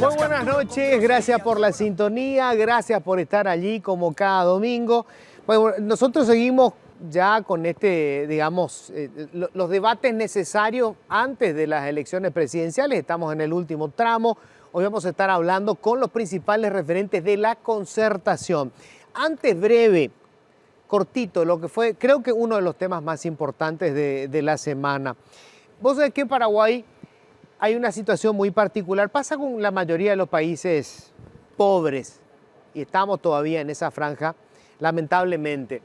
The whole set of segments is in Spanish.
Muy buenas noches, gracias por la sintonía, gracias por estar allí como cada domingo. Bueno, nosotros seguimos ya con los debates necesarios antes de las elecciones presidenciales, estamos en el último tramo. Hoy vamos a estar hablando con los principales referentes de la concertación. Antes, breve, cortito, lo que fue, creo que uno de los temas más importantes de la semana. Vos sabés que en Paraguay hay una situación muy particular, pasa con la mayoría de los países pobres, y estamos todavía en esa franja, lamentablemente.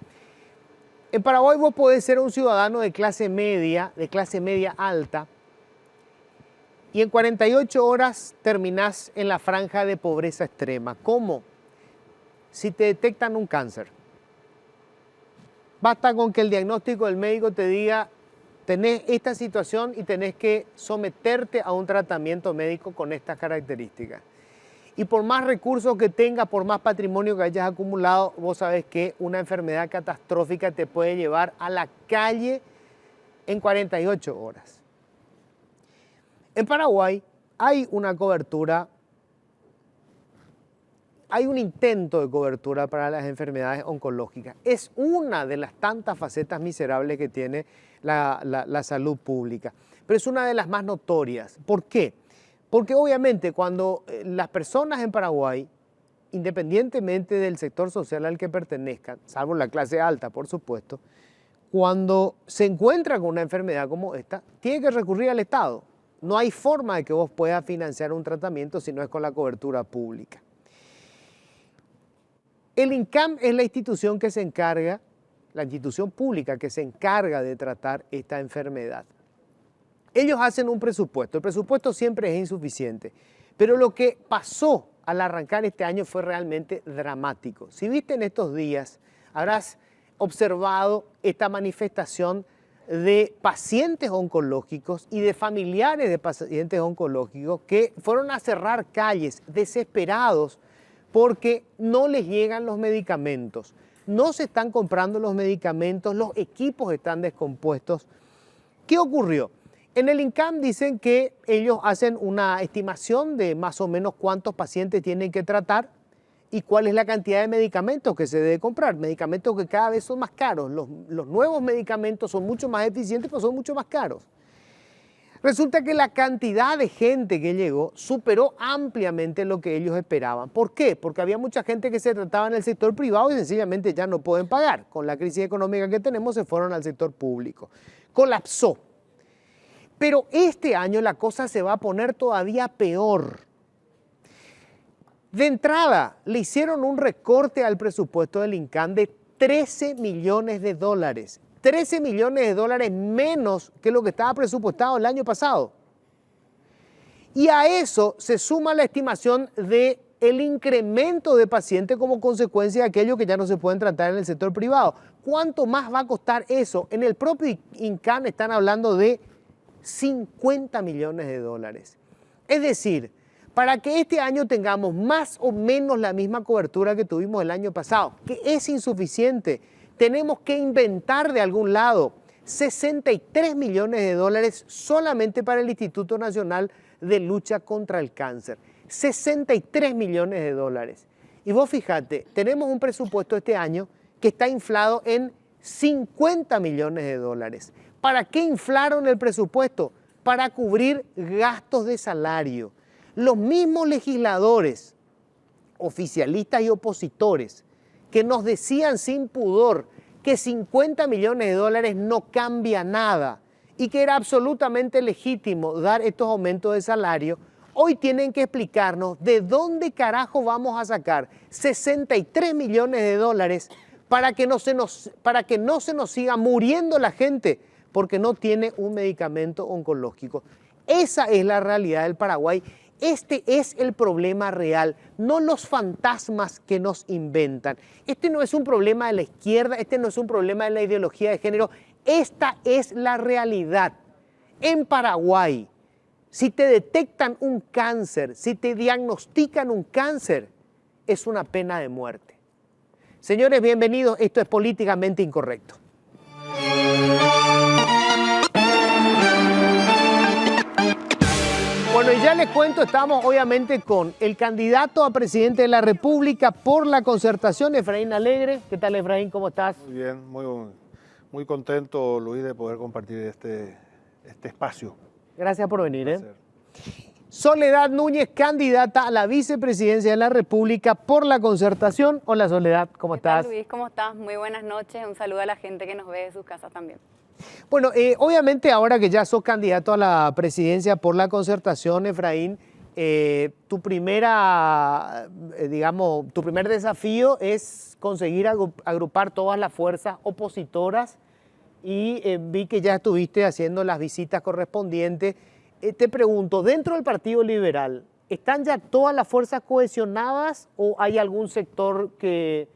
En Paraguay vos podés ser un ciudadano de clase media alta, y en 48 horas terminás en la franja de pobreza extrema. ¿Cómo? Si te detectan un cáncer. Basta con que el diagnóstico del médico te diga: tenés esta situación y tenés que someterte a un tratamiento médico con estas características. Y por más recursos que tengas, por más patrimonio que hayas acumulado, vos sabés que una enfermedad catastrófica te puede llevar a la calle en 48 horas. En Paraguay hay una cobertura, hay un intento de cobertura para las enfermedades oncológicas. Es una de las tantas facetas miserables que tiene la salud pública, pero es una de las más notorias. ¿Por qué? Porque obviamente cuando las personas en Paraguay, independientemente del sector social al que pertenezcan, salvo la clase alta, por supuesto, cuando se encuentra con una enfermedad como esta, tiene que recurrir al Estado. No hay forma de que vos puedas financiar un tratamiento si no es con la cobertura pública. El INCAM es la institución que se encarga, la institución pública que se encarga de tratar esta enfermedad. Ellos hacen un presupuesto, el presupuesto siempre es insuficiente, pero lo que pasó al arrancar este año fue realmente dramático. Si viste en estos días, habrás observado esta manifestación de pacientes oncológicos y de familiares de pacientes oncológicos que fueron a cerrar calles desesperados porque no les llegan los medicamentos, no se están comprando los medicamentos, los equipos están descompuestos. ¿Qué ocurrió? En el INCAM dicen que ellos hacen una estimación de más o menos cuántos pacientes tienen que tratar y cuál es la cantidad de medicamentos que se debe comprar. Medicamentos que cada vez son más caros. Los nuevos medicamentos son mucho más eficientes, pero son mucho más caros. Resulta que la cantidad de gente que llegó superó ampliamente lo que ellos esperaban. ¿Por qué? Porque había mucha gente que se trataba en el sector privado y sencillamente ya no pueden pagar. Con la crisis económica que tenemos se fueron al sector público. Colapsó. Pero este año la cosa se va a poner todavía peor. De entrada, le hicieron un recorte al presupuesto del INCAM de 13 millones de dólares. 13 millones de dólares menos que lo que estaba presupuestado el año pasado. Y a eso se suma la estimación del incremento de pacientes como consecuencia de aquello que ya no se pueden tratar en el sector privado. ¿Cuánto más va a costar eso? En el propio INCAM están hablando de 50 millones de dólares. Es decir, para que este año tengamos más o menos la misma cobertura que tuvimos el año pasado, que es insuficiente, tenemos que inventar de algún lado 63 millones de dólares solamente para el Instituto Nacional de Lucha contra el Cáncer. 63 millones de dólares. Y vos fíjate, tenemos un presupuesto este año que está inflado en 50 millones de dólares. ¿Para qué inflaron el presupuesto? Para cubrir gastos de salario. Los mismos legisladores, oficialistas y opositores, que nos decían sin pudor que 50 millones de dólares no cambia nada y que era absolutamente legítimo dar estos aumentos de salario, hoy tienen que explicarnos de dónde carajo vamos a sacar 63 millones de dólares para que no se nos siga muriendo la gente porque no tiene un medicamento oncológico. Esa es la realidad del Paraguay. Este es el problema real, no los fantasmas que nos inventan. Este no es un problema de la izquierda, este no es un problema de la ideología de género, esta es la realidad. En Paraguay, si te detectan un cáncer, si te diagnostican un cáncer, es una pena de muerte. Señores, bienvenidos, esto es Políticamente Incorrecto. Bueno, y ya les cuento, estamos obviamente con el candidato a presidente de la República por la Concertación, Efraín Alegre. ¿Qué tal, Efraín? ¿Cómo estás? Muy bien, muy contento, Luis, de poder compartir este espacio. Gracias por venir. Soledad Núñez, candidata a la vicepresidencia de la República por la Concertación. Hola, Soledad, ¿cómo estás? Luis, ¿cómo estás? Muy buenas noches. Un saludo a la gente que nos ve de sus casas también. Bueno, obviamente ahora que ya sos candidato a la presidencia por la Concertación, Efraín, tu primer desafío es conseguir agrupar todas las fuerzas opositoras y vi que ya estuviste haciendo las visitas correspondientes. Te pregunto, dentro del Partido Liberal, ¿están ya todas las fuerzas cohesionadas o hay algún sector que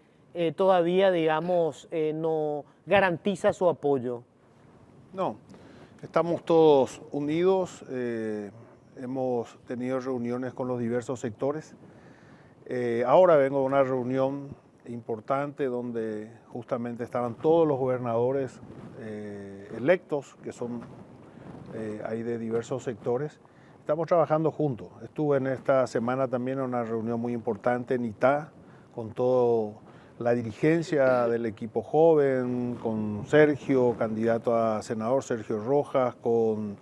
todavía, digamos, no garantiza su apoyo? No, estamos todos unidos, hemos tenido reuniones con los diversos sectores. Ahora vengo de una reunión importante donde justamente estaban todos los gobernadores electos, que son hay de diversos sectores. Estamos trabajando juntos. Estuve en esta semana también en una reunión muy importante en Itá, con toda la dirigencia del equipo joven, con Sergio, candidato a senador, Sergio Rojas, con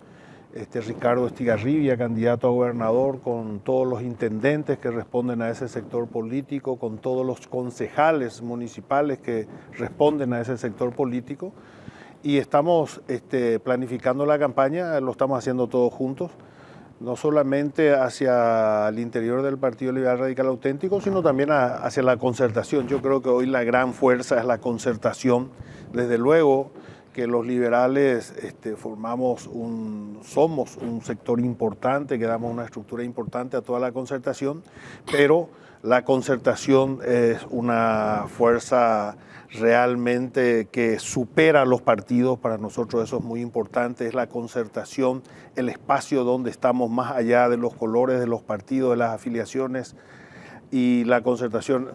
Ricardo Estigarribia, candidato a gobernador, con todos los intendentes que responden a ese sector político, con todos los concejales municipales que responden a ese sector político. Y estamos planificando la campaña, lo estamos haciendo todos juntos, no solamente hacia el interior del Partido Liberal Radical Auténtico, sino también hacia la concertación. Yo creo que hoy la gran fuerza es la concertación. Desde luego que los liberales somos un sector importante, que damos una estructura importante a toda la concertación, pero la concertación es una fuerza realmente que supera a los partidos. Para nosotros eso es muy importante, es la concertación, el espacio donde estamos más allá de los colores de los partidos, de las afiliaciones, y la concertación,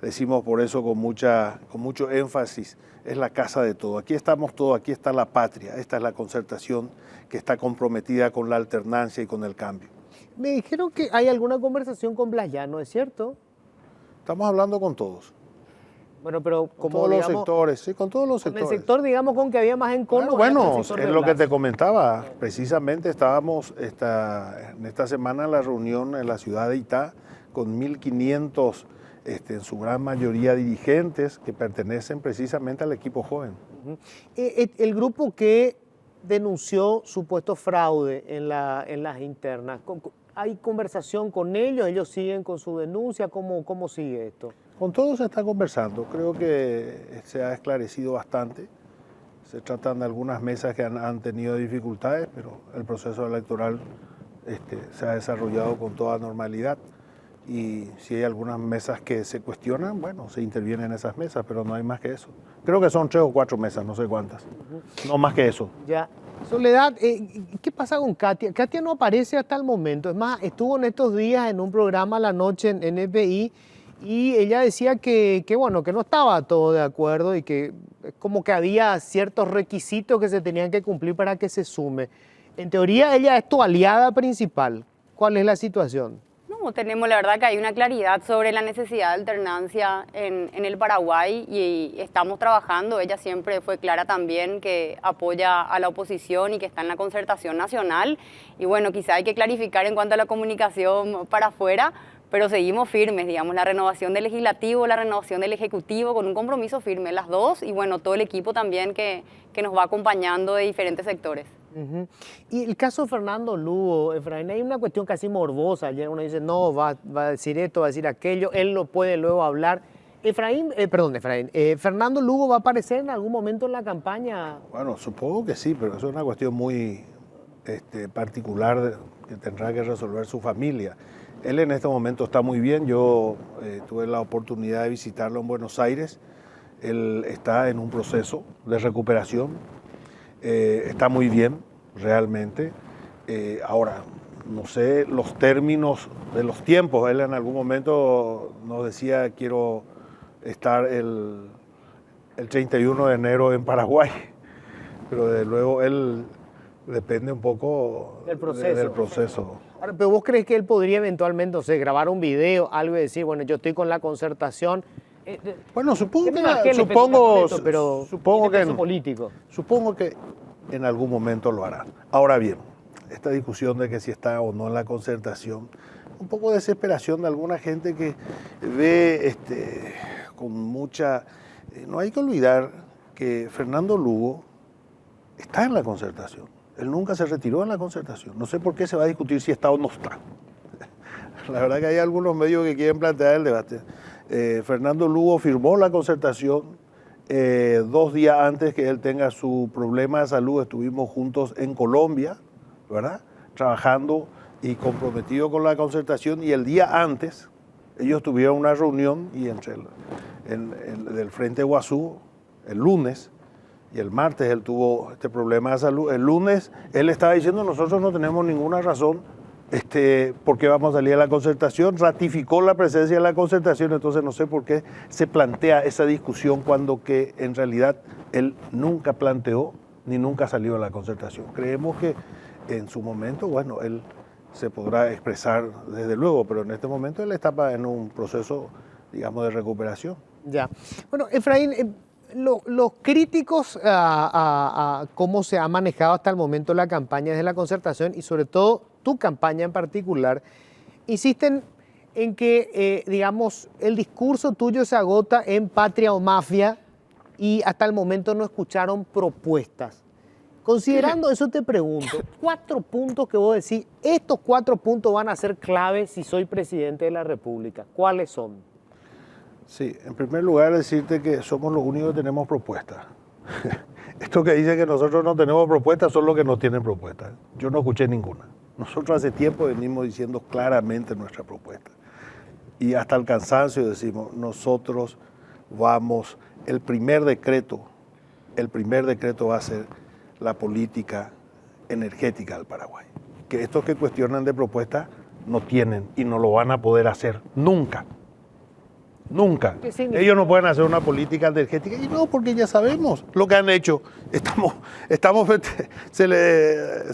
decimos por eso con mucho énfasis, es la casa de todo. Aquí estamos todos, aquí está la patria, esta es la concertación que está comprometida con la alternancia y con el cambio. Me dijeron que hay alguna conversación con Blas Llano, ¿es cierto? Estamos hablando con todos. Bueno, pero con todos los sectores, sí, con todos los sectores. Con el sector, digamos, con que había más encono. Bueno, es lo que te comentaba. Precisamente estábamos en esta semana en la reunión en la ciudad de Itá con 1.500, en su gran mayoría dirigentes que pertenecen precisamente al equipo joven. El grupo que denunció supuesto fraude en las internas, ¿hay conversación con ellos? ¿Ellos siguen con su denuncia? ¿Cómo sigue esto? Con todos se está conversando, creo que se ha esclarecido bastante. Se tratan de algunas mesas que han tenido dificultades, pero el proceso electoral se ha desarrollado con toda normalidad. Y si hay algunas mesas que se cuestionan, bueno, se interviene en esas mesas, pero no hay más que eso. Creo que son 3 o 4 mesas, no sé cuántas. No más que eso. Ya. Soledad, ¿qué pasa con Katia? Katia no aparece hasta el momento. Es más, estuvo en estos días en un programa a la noche en NPI y ella decía que no estaba todo de acuerdo y que como que había ciertos requisitos que se tenían que cumplir para que se sume. En teoría, ella es tu aliada principal. ¿Cuál es la situación? No, tenemos la verdad que hay una claridad sobre la necesidad de alternancia en el Paraguay y estamos trabajando. Ella siempre fue clara también que apoya a la oposición y que está en la concertación nacional. Y bueno, quizá hay que clarificar en cuanto a la comunicación para afuera, pero seguimos firmes, digamos, la renovación del legislativo, la renovación del ejecutivo, con un compromiso firme, las dos, y bueno, todo el equipo también que nos va acompañando de diferentes sectores. Y el caso de Fernando Lugo, Efraín, hay una cuestión casi morbosa. Ayer uno dice, no, va a decir esto, va a decir aquello, él no puede luego hablar. ¿Fernando Lugo va a aparecer en algún momento en la campaña? Bueno, supongo que sí, pero eso es una cuestión muy particular que tendrá que resolver su familia. Él en este momento está muy bien, yo tuve la oportunidad de visitarlo en Buenos Aires, él está en un proceso de recuperación, está muy bien realmente. Ahora, no sé los términos de los tiempos, él en algún momento nos decía quiero estar el 31 de enero en Paraguay, pero desde luego él depende un poco del proceso. Ahora, pero vos crees que él podría eventualmente, o sea, grabar un video, algo y decir, bueno, yo estoy con la Concertación. Bueno, supongo ¿Qué que, me marqué? Le supongo, peso, pero supongo tiene que, peso político. supongo que en algún momento lo hará. Ahora bien, esta discusión de que si está o no en la Concertación, un poco de desesperación de alguna gente que ve con mucha... no hay que olvidar que Fernando Lugo está en la Concertación. Él nunca se retiró en la Concertación. No sé por qué se va a discutir si está o no está. La verdad que hay algunos medios que quieren plantear el debate. Fernando Lugo firmó la Concertación 2 días antes que él tenga su problema de salud. Estuvimos juntos en Colombia, ¿verdad? Trabajando y comprometido con la Concertación, y el día antes ellos tuvieron una reunión y entre del Frente Guazú el lunes, y el martes él tuvo este problema de salud. El lunes él estaba diciendo, nosotros no tenemos ninguna razón por qué vamos a salir a la Concertación, ratificó la presencia de la Concertación. Entonces no sé por qué se plantea esa discusión cuando que en realidad él nunca planteó ni nunca salió a la Concertación. Creemos que en su momento, bueno, él se podrá expresar desde luego, pero en este momento él está en un proceso, digamos, de recuperación. Ya. Bueno, Efraín, los críticos a cómo se ha manejado hasta el momento la campaña de la Concertación y sobre todo tu campaña en particular, insisten en que, digamos, el discurso tuyo se agota en patria o mafia y hasta el momento no escucharon propuestas. Considerando eso te pregunto, 4 puntos que vos decís, estos 4 puntos van a ser clave si soy presidente de la República. ¿Cuáles son? Sí, en primer lugar decirte que somos los únicos que tenemos propuestas. Esto que dice que nosotros no tenemos propuestas son los que no tienen propuestas. Yo no escuché ninguna. Nosotros hace tiempo venimos diciendo claramente nuestra propuesta. Y hasta el cansancio decimos, nosotros vamos, el primer decreto va a ser la política energética del Paraguay. Que estos que cuestionan de propuestas no tienen y no lo van a poder hacer nunca. Nunca. Ellos no pueden hacer una política energética, y no, porque ya sabemos lo que han hecho. Estamos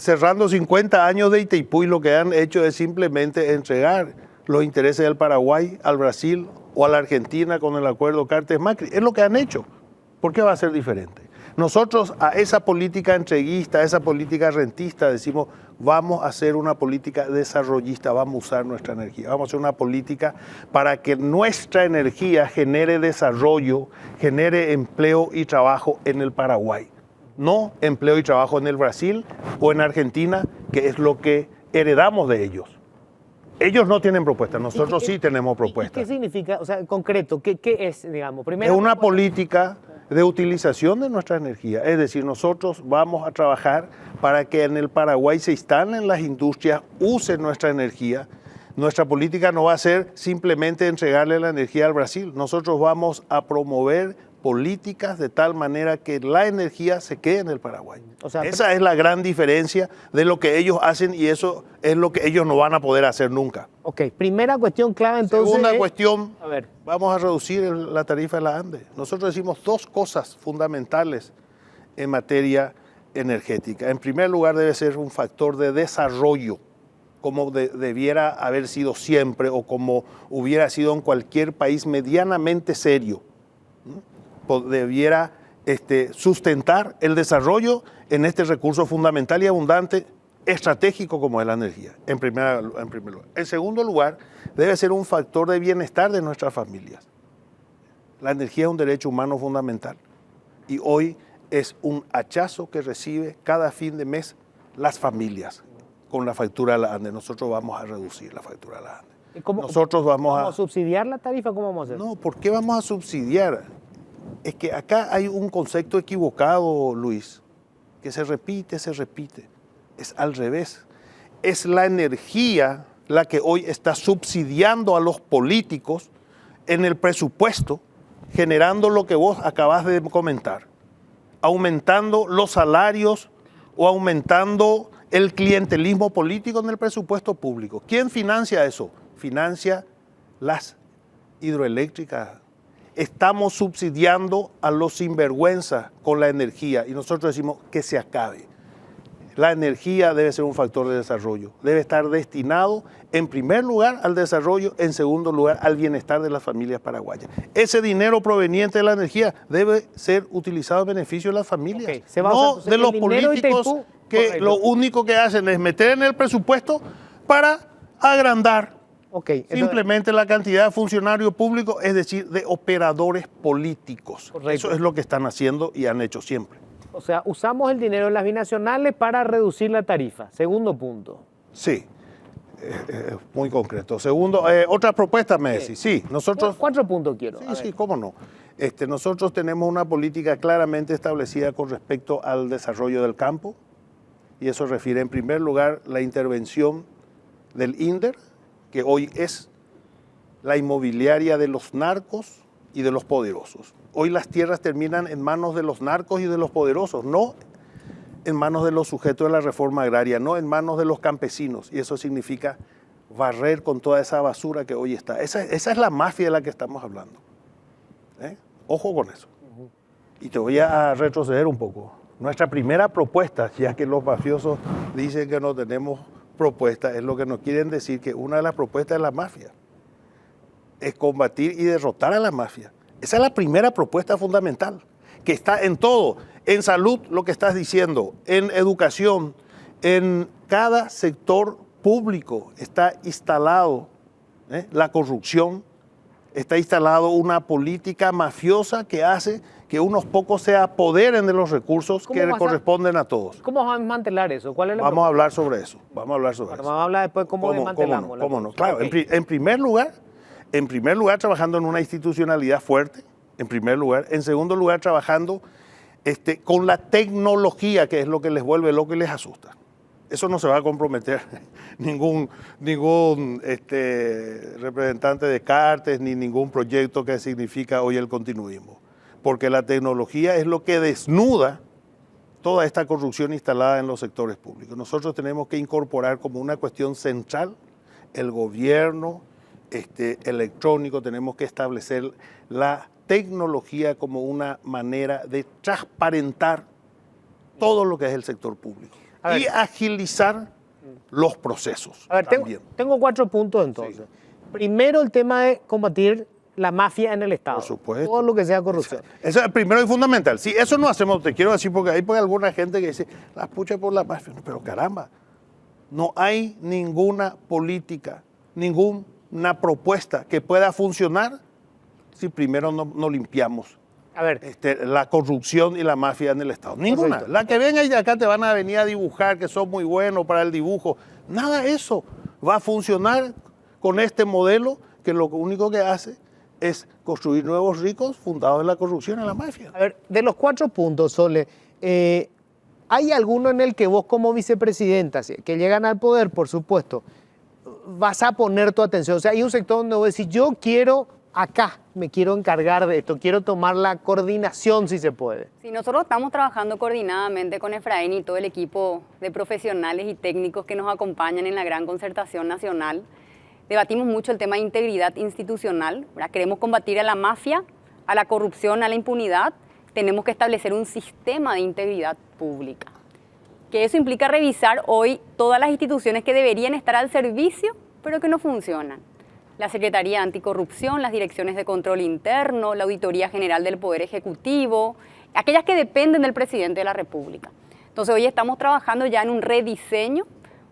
cerrando 50 años de Itaipú y lo que han hecho es simplemente entregar los intereses del Paraguay al Brasil o a la Argentina con el acuerdo Cartes-Macri. Es lo que han hecho. ¿Por qué va a ser diferente? Nosotros a esa política entreguista, a esa política rentista, decimos, vamos a hacer una política desarrollista, vamos a usar nuestra energía, vamos a hacer una política para que nuestra energía genere desarrollo, genere empleo y trabajo en el Paraguay. No empleo y trabajo en el Brasil o en Argentina, que es lo que heredamos de ellos. Ellos no tienen propuestas, nosotros sí tenemos propuestas. ¿Qué significa, o sea, en concreto, qué es, digamos? Es una política de utilización de nuestra energía. Es decir, nosotros vamos a trabajar para que en el Paraguay se instalen las industrias, usen nuestra energía. Nuestra política no va a ser simplemente entregarle la energía al Brasil. Nosotros vamos a promover políticas de tal manera que la energía se quede en el Paraguay. O sea, esa es la gran diferencia de lo que ellos hacen y eso es lo que ellos no van a poder hacer nunca. Ok, primera cuestión clave entonces. Segunda cuestión, vamos a reducir la tarifa de la ANDE. Nosotros decimos 2 cosas fundamentales en materia energética. En primer lugar, debe ser un factor de desarrollo, como debiera haber sido siempre o como hubiera sido en cualquier país medianamente serio. Debiera sustentar el desarrollo en este recurso fundamental y abundante, estratégico como es la energía, en primer lugar. En segundo lugar, debe ser un factor de bienestar de nuestras familias. La energía es un derecho humano fundamental y hoy es un hachazo que recibe cada fin de mes las familias con la factura de la ANDE. Nosotros vamos a reducir la factura de la ANDE. Nosotros ¿Vamos a subsidiar la tarifa? ¿Cómo vamos a hacer? No, ¿por qué vamos a subsidiar? Es que acá hay un concepto equivocado, Luis, que se repite. Es al revés. Es la energía la que hoy está subsidiando a los políticos en el presupuesto, generando lo que vos acabas de comentar, aumentando los salarios o aumentando el clientelismo político en el presupuesto público. ¿Quién financia eso? Financia las hidroeléctricas. Estamos subsidiando a los sinvergüenzas con la energía y nosotros decimos que se acabe. La energía debe ser un factor de desarrollo. Debe estar destinado, en primer lugar, al desarrollo, en segundo lugar, al bienestar de las familias paraguayas. Ese dinero proveniente de la energía debe ser utilizado en beneficio de las familias, Ok, se va a no usar de los el dinero de políticos Itaipú. que Correcto. lo único que hacen es meter en el presupuesto para agrandar Ok, entonces, simplemente la cantidad de funcionarios públicos, es decir, de operadores políticos. Correcto. Eso es lo que están haciendo y han hecho siempre. o sea, usamos el dinero de las binacionales para reducir la tarifa. Segundo punto. Sí, muy concreto. Segundo, otra propuesta me decís. Sí, nosotros... 4 puntos quiero. Sí, A ver. sí, cómo no. Nosotros tenemos una política claramente establecida con respecto al desarrollo del campo, y eso refiere en primer lugar la intervención del INDER, que hoy es la inmobiliaria de los narcos y de los poderosos. Hoy las tierras terminan en manos de los narcos y de los poderosos, no en manos de los sujetos de la reforma agraria, no en manos de los campesinos, y eso significa barrer con toda esa basura que hoy está. Esa es la mafia de la que estamos hablando. Ojo con eso. Y te voy a retroceder un poco. Nuestra primera propuesta, ya que los mafiosos dicen que no tenemos propuesta, es lo que nos quieren decir que una de las propuestas de la mafia es combatir y derrotar a la mafia. Esa es la primera propuesta fundamental, que está en todo, en salud, lo que estás diciendo, en educación, en cada sector público está instalado la corrupción, está instalado una política mafiosa que hace que unos pocos se apoderen de los recursos ¿Cómo que vas a- corresponden a todos. ¿Cómo vamos a desmantelar eso? ¿Cuál es la Vamos a propuesta? hablar sobre eso, vamos a hablar sobre Bueno, eso. vamos a hablar después cómo desmantelamos. la ¿Cómo no? cosa. Claro, Ok. en primer lugar, trabajando en una institucionalidad fuerte, en primer lugar. En segundo lugar, trabajando con la tecnología, que es lo que les vuelve loco y les asusta. Eso no se va a comprometer ningún representante de Cartes ni ningún proyecto que significa hoy el continuismo. Porque la tecnología es lo que desnuda toda esta corrupción instalada en los sectores públicos. Nosotros tenemos que incorporar como una cuestión central el gobierno electrónico, tenemos que establecer la tecnología como una manera de transparentar todo lo que es el sector público A ver. y agilizar los procesos. A ver, también. tengo 4 puntos entonces. Primero, el tema de combatir la mafia en el Estado. Por supuesto. Todo lo que sea corrupción. Eso es primero y fundamental. Si eso no hacemos, te quiero decir, porque hay alguna gente que dice, las pucha por la mafia. Pero caramba, no hay ninguna política, ninguna propuesta que pueda funcionar si primero no limpiamos A ver, la corrupción y la mafia en el Estado. Ninguna. Correcto. La que venga y de acá te van a venir a dibujar, que son muy buenos para el dibujo. Nada de eso va a funcionar con este modelo que lo único que hace es construir nuevos ricos fundados en la corrupción y en la mafia. a ver, de los 4 puntos, Sole, ¿hay alguno en el que vos como vicepresidenta, que llegan al poder, por supuesto, vas a poner tu atención? O sea, hay un sector donde vos decís, yo quiero acá, me quiero encargar de esto, quiero tomar la coordinación si se puede. Sí, nosotros estamos trabajando coordinadamente con Efraín y todo el equipo de profesionales y técnicos que nos acompañan en la gran concertación nacional. Debatimos mucho el tema de integridad institucional, ¿verdad? Queremos combatir a la mafia, a la corrupción, a la impunidad. Tenemos que establecer un sistema de integridad pública. Que eso implica revisar hoy todas las instituciones que deberían estar al servicio, pero que no funcionan. La Secretaría Anticorrupción, las direcciones de control interno, la Auditoría General del Poder Ejecutivo, aquellas que dependen del presidente de la República. Entonces hoy estamos trabajando ya en un rediseño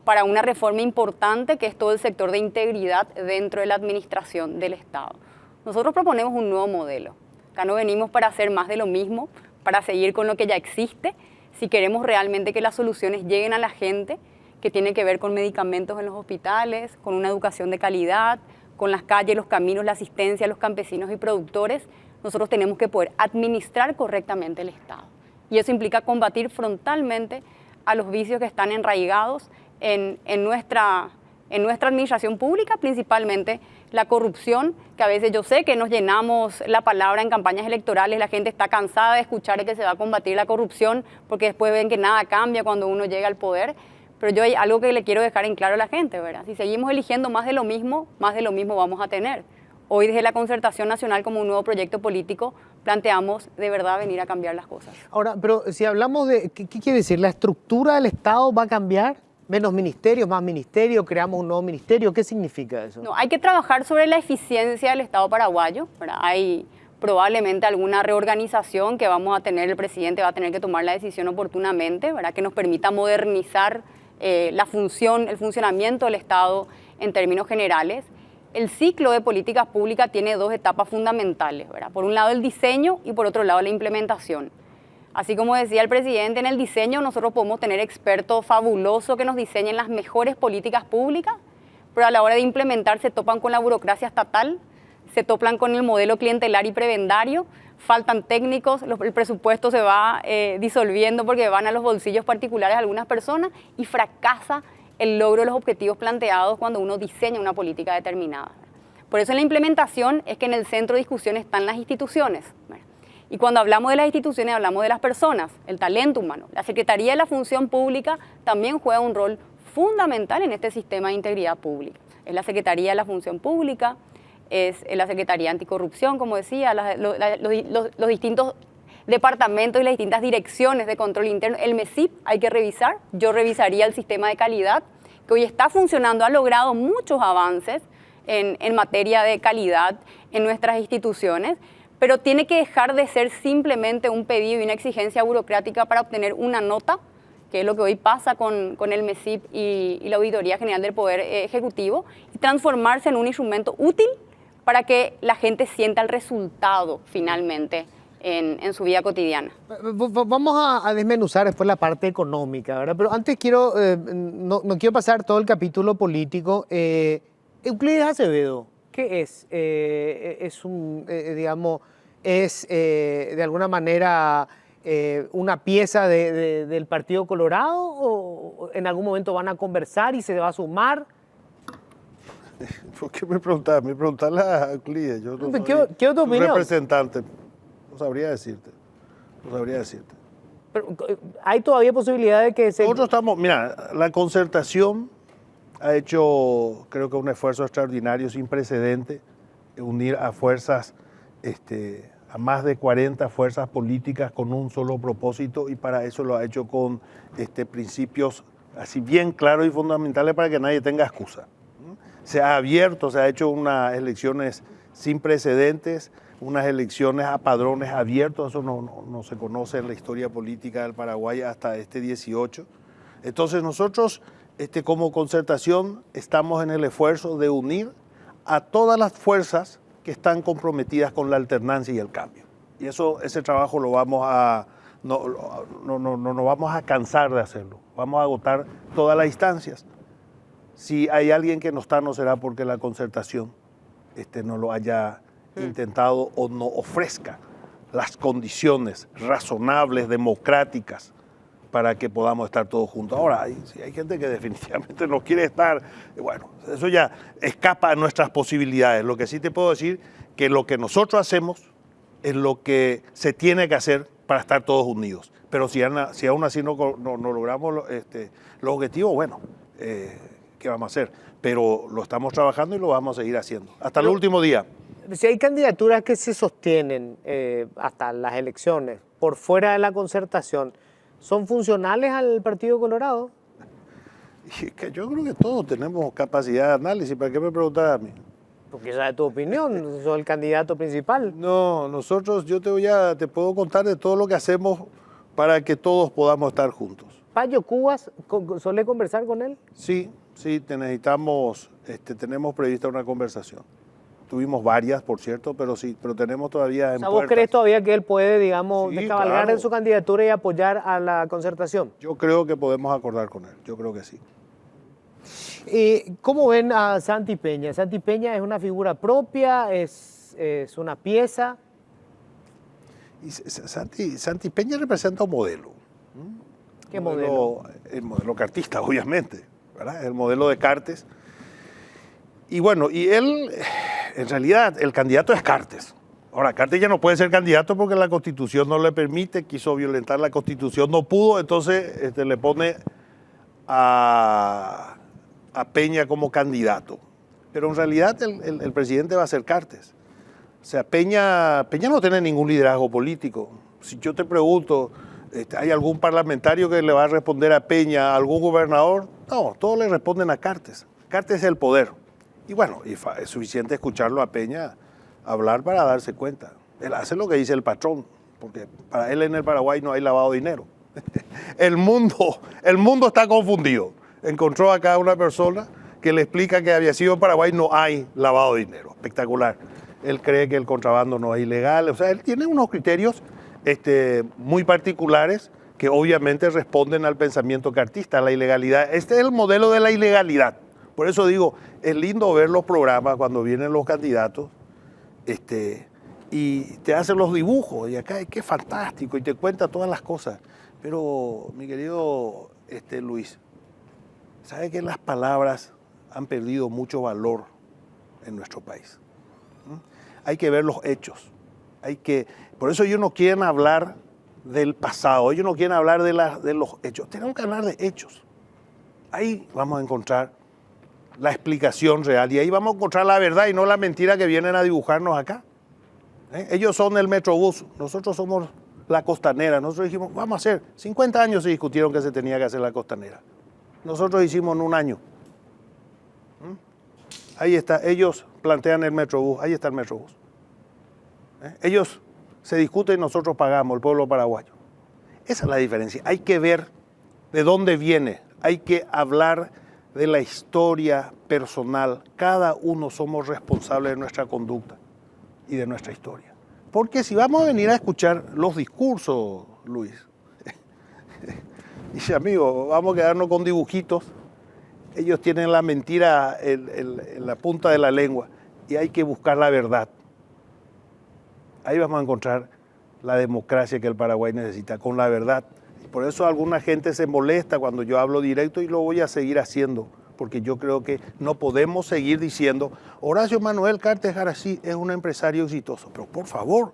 para una reforma importante que es todo el sector de integridad dentro de la administración del Estado. Nosotros proponemos un nuevo modelo. Acá no venimos para hacer más de lo mismo, para seguir con lo que ya existe. Si queremos realmente que las soluciones lleguen a la gente, que tiene que ver con medicamentos en los hospitales, con una educación de calidad, con las calles, los caminos, la asistencia a los campesinos y productores, nosotros tenemos que poder administrar correctamente el Estado. Y eso implica combatir frontalmente a los vicios que están enraigados en nuestra administración pública, principalmente la corrupción, que a veces yo sé que nos llenamos la palabra en campañas electorales, la gente está cansada de escuchar que se va a combatir la corrupción porque después ven que nada cambia cuando uno llega al poder. Pero yo hay algo que le quiero dejar en claro a la gente, ¿verdad? Si seguimos eligiendo más de lo mismo vamos a tener. hoy desde la Concertación Nacional como un nuevo proyecto político planteamos de verdad venir a cambiar las cosas. Ahora, pero si hablamos de, ¿qué quiere decir? ¿La estructura del Estado va a cambiar? ¿Menos ministerios, más ministerios, creamos un nuevo ministerio? ¿Qué significa eso? No, hay que trabajar sobre la eficiencia del Estado paraguayo, ¿verdad? Hay probablemente alguna reorganización que vamos a tener, el presidente va a tener que tomar la decisión oportunamente, ¿verdad? Que nos permita modernizar la función, el funcionamiento del Estado en términos generales. El ciclo de políticas públicas tiene dos etapas fundamentales, ¿verdad? Por un lado el diseño y por otro lado la implementación. Así como decía el presidente, en el diseño nosotros podemos tener expertos fabulosos que nos diseñen las mejores políticas públicas, pero a la hora de implementar se topan con la burocracia estatal, se topan con el modelo clientelar y prebendario, faltan técnicos, el presupuesto se va disolviendo porque van a los bolsillos particulares de algunas personas y fracasa el logro de los objetivos planteados cuando uno diseña una política determinada. Por eso en la implementación es que en el centro de discusión están las instituciones. Y cuando hablamos de las instituciones hablamos de las personas, el talento humano. La Secretaría de la Función Pública también juega un rol fundamental en este sistema de integridad pública. Es la Secretaría de la Función Pública, es la Secretaría Anticorrupción, como decía, los distintos departamentos y las distintas direcciones de control interno. El MESIP hay que revisar, yo revisaría el sistema de calidad, que hoy está funcionando, ha logrado muchos avances en materia de calidad en nuestras instituciones, pero tiene que dejar de ser simplemente un pedido y una exigencia burocrática para obtener una nota, que es lo que hoy pasa con el MESIP y la Auditoría General del Poder Ejecutivo, y transformarse en un instrumento útil para que la gente sienta el resultado finalmente en su vida cotidiana. Vamos a desmenuzar después la parte económica, ¿verdad? Pero antes quiero, no quiero pasar todo el capítulo político. Euclides Acevedo, ¿qué es? Es un, digamos, es de alguna manera una pieza del Partido Colorado, o en algún momento van a conversar y se va a sumar. ¿Por qué me preguntás? Me preguntás a Euclides. Yo no soy ¿Qué otra opinión? representante. No sabría decirte. Pero, ¿hay todavía posibilidad de que se...? Nosotros estamos, mira, la concertación ha hecho, creo que un esfuerzo extraordinario, sin precedente, unir a fuerzas, a más de 40 fuerzas políticas con un solo propósito, y para eso lo ha hecho con principios así bien claros y fundamentales para que nadie tenga excusa. Se ha abierto, se ha hecho unas elecciones sin precedentes, unas elecciones a padrones abiertos, eso no se conoce en la historia política del Paraguay hasta este 18. Entonces nosotros, como concertación, estamos en el esfuerzo de unir a todas las fuerzas que están comprometidas con la alternancia y el cambio. Y ese trabajo lo vamos a, no vamos a cansar de hacerlo, vamos a agotar todas las instancias. Si hay alguien que no está, no será porque la concertación no lo haya intentado o no ofrezca las condiciones razonables, democráticas, para que podamos estar todos juntos. Ahora, si hay gente que definitivamente no quiere estar, bueno, eso ya escapa a nuestras posibilidades. Lo que sí te puedo decir que lo que nosotros hacemos es lo que se tiene que hacer para estar todos unidos. Pero si aún así no logramos los objetivos, bueno, ¿qué vamos a hacer? Pero lo estamos trabajando y lo vamos a seguir haciendo hasta el último día. Si hay candidaturas que se sostienen hasta las elecciones por fuera de la concertación, ¿son funcionales al Partido Colorado? Y que yo creo que todos tenemos capacidad de análisis. ¿Para qué me preguntas a mí? Porque esa es tu opinión, sos el candidato principal. No, nosotros, yo te puedo contar de todo lo que hacemos para que todos podamos estar juntos. ¿Payo Cubas, solé conversar con él? Sí, te necesitamos, tenemos prevista una conversación. Tuvimos varias, por cierto, pero tenemos todavía en puertas. ¿Vos crees todavía que él puede, digamos, descabalgar claro, en su candidatura y apoyar a la concertación? Yo creo que podemos acordar con él, yo creo que sí. ¿Cómo ven a Santi Peña? ¿Santi Peña es una figura propia? ¿Es una pieza? Y Santi Peña representa un modelo. ¿Qué modelo? El modelo cartista, obviamente, ¿verdad? El modelo de Cartes. Y bueno, y él, en realidad, el candidato es Cartes. Ahora, Cartes ya no puede ser candidato porque la Constitución no le permite, quiso violentar la Constitución, no pudo, entonces le pone a Peña como candidato. pero en realidad el presidente va a ser Cartes. O sea, Peña no tiene ningún liderazgo político. Si yo te pregunto, ¿hay algún parlamentario que le va a responder a Peña, algún gobernador? No, todos le responden a Cartes. Cartes es el poder. Y bueno, es suficiente escucharlo a Peña hablar para darse cuenta. Él hace lo que dice el patrón, porque para él en el Paraguay no hay lavado de dinero. El mundo está confundido. Encontró acá una persona que le explica que había sido en Paraguay no hay lavado de dinero. Espectacular. Él cree que el contrabando no es ilegal. O sea, él tiene unos criterios muy particulares que obviamente responden al pensamiento cartista, a la ilegalidad. Este es el modelo de la ilegalidad. Por eso digo, es lindo ver los programas cuando vienen los candidatos y te hacen los dibujos. Y acá, qué fantástico, y te cuenta todas las cosas. Pero, mi querido Luis, ¿sabe que las palabras han perdido mucho valor en nuestro país? Hay que ver los hechos. Por eso ellos no quieren hablar del pasado, ellos no quieren hablar de los hechos. Tenemos que hablar de hechos. Ahí vamos a encontrar la explicación real y ahí vamos a encontrar la verdad y no la mentira que vienen a dibujarnos acá. Ellos son el Metrobús, nosotros somos la costanera. Nosotros dijimos, vamos a hacer, 50 años se discutieron que se tenía que hacer la costanera. Nosotros hicimos en un año. Ahí está, ellos plantean el Metrobús, ahí está el Metrobús. Ellos se discuten y nosotros pagamos, el pueblo paraguayo. Esa es la diferencia. Hay que ver de dónde viene, hay que hablar de la historia personal. Cada uno somos responsables de nuestra conducta y de nuestra historia. Porque si vamos a venir a escuchar los discursos, Luis, dice, amigo, vamos a quedarnos con dibujitos. Ellos tienen la mentira en la punta de la lengua y hay que buscar la verdad. Ahí vamos a encontrar la democracia que el Paraguay necesita, con la verdad. Y por eso alguna gente se molesta cuando yo hablo directo y lo voy a seguir haciendo, porque yo creo que no podemos seguir diciendo Horacio Manuel Cartes Jarací es un empresario exitoso. Pero por favor,